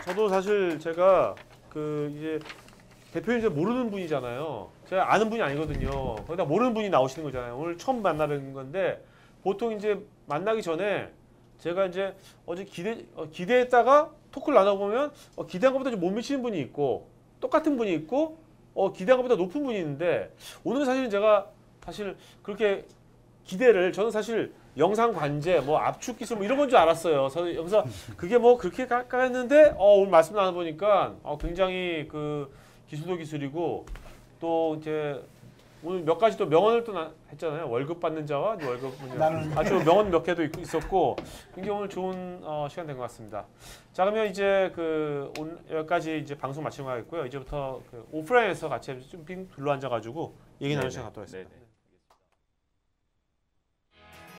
저도 사실 제가 그 이제 대표님 이제 모르는 분이잖아요. 제가 아는 분이 아니거든요. 거기다 모르는 분이 나오시는 거잖아요. 오늘 처음 만나는 건데 보통 이제 만나기 전에 제가 이제 어제 기대했다가 토크를 나눠보면 기대한 것보다 좀 못 미치는 분이 있고 똑같은 분이 있고 기대한 것보다 높은 분이 있는데 오늘은 사실은 제가 사실 그렇게 저는 사실 영상 관제, 뭐 압축 기술 뭐 이런 건 줄 알았어요. 그래서 그게 뭐 그렇게 깎았는데 오늘 말씀 나눠 보니까 굉장히 그 기술도 기술이고 또 이제 오늘 몇 가지 또 명언을 또 했잖아요. 월급 받는 자와 이제 월급 나는 아주 명언 몇 개도 있었고 굉장히 오늘 좋은 시간 된 것 같습니다. 자 그러면 이제 그 오늘 여기까지 이제 방송 마치는 거 하겠고요. 이제부터 그 오프라인에서 같이 좀 빙 둘러 앉아가지고 얘기 나눌 시간 갖도록 하겠습니다. 네네.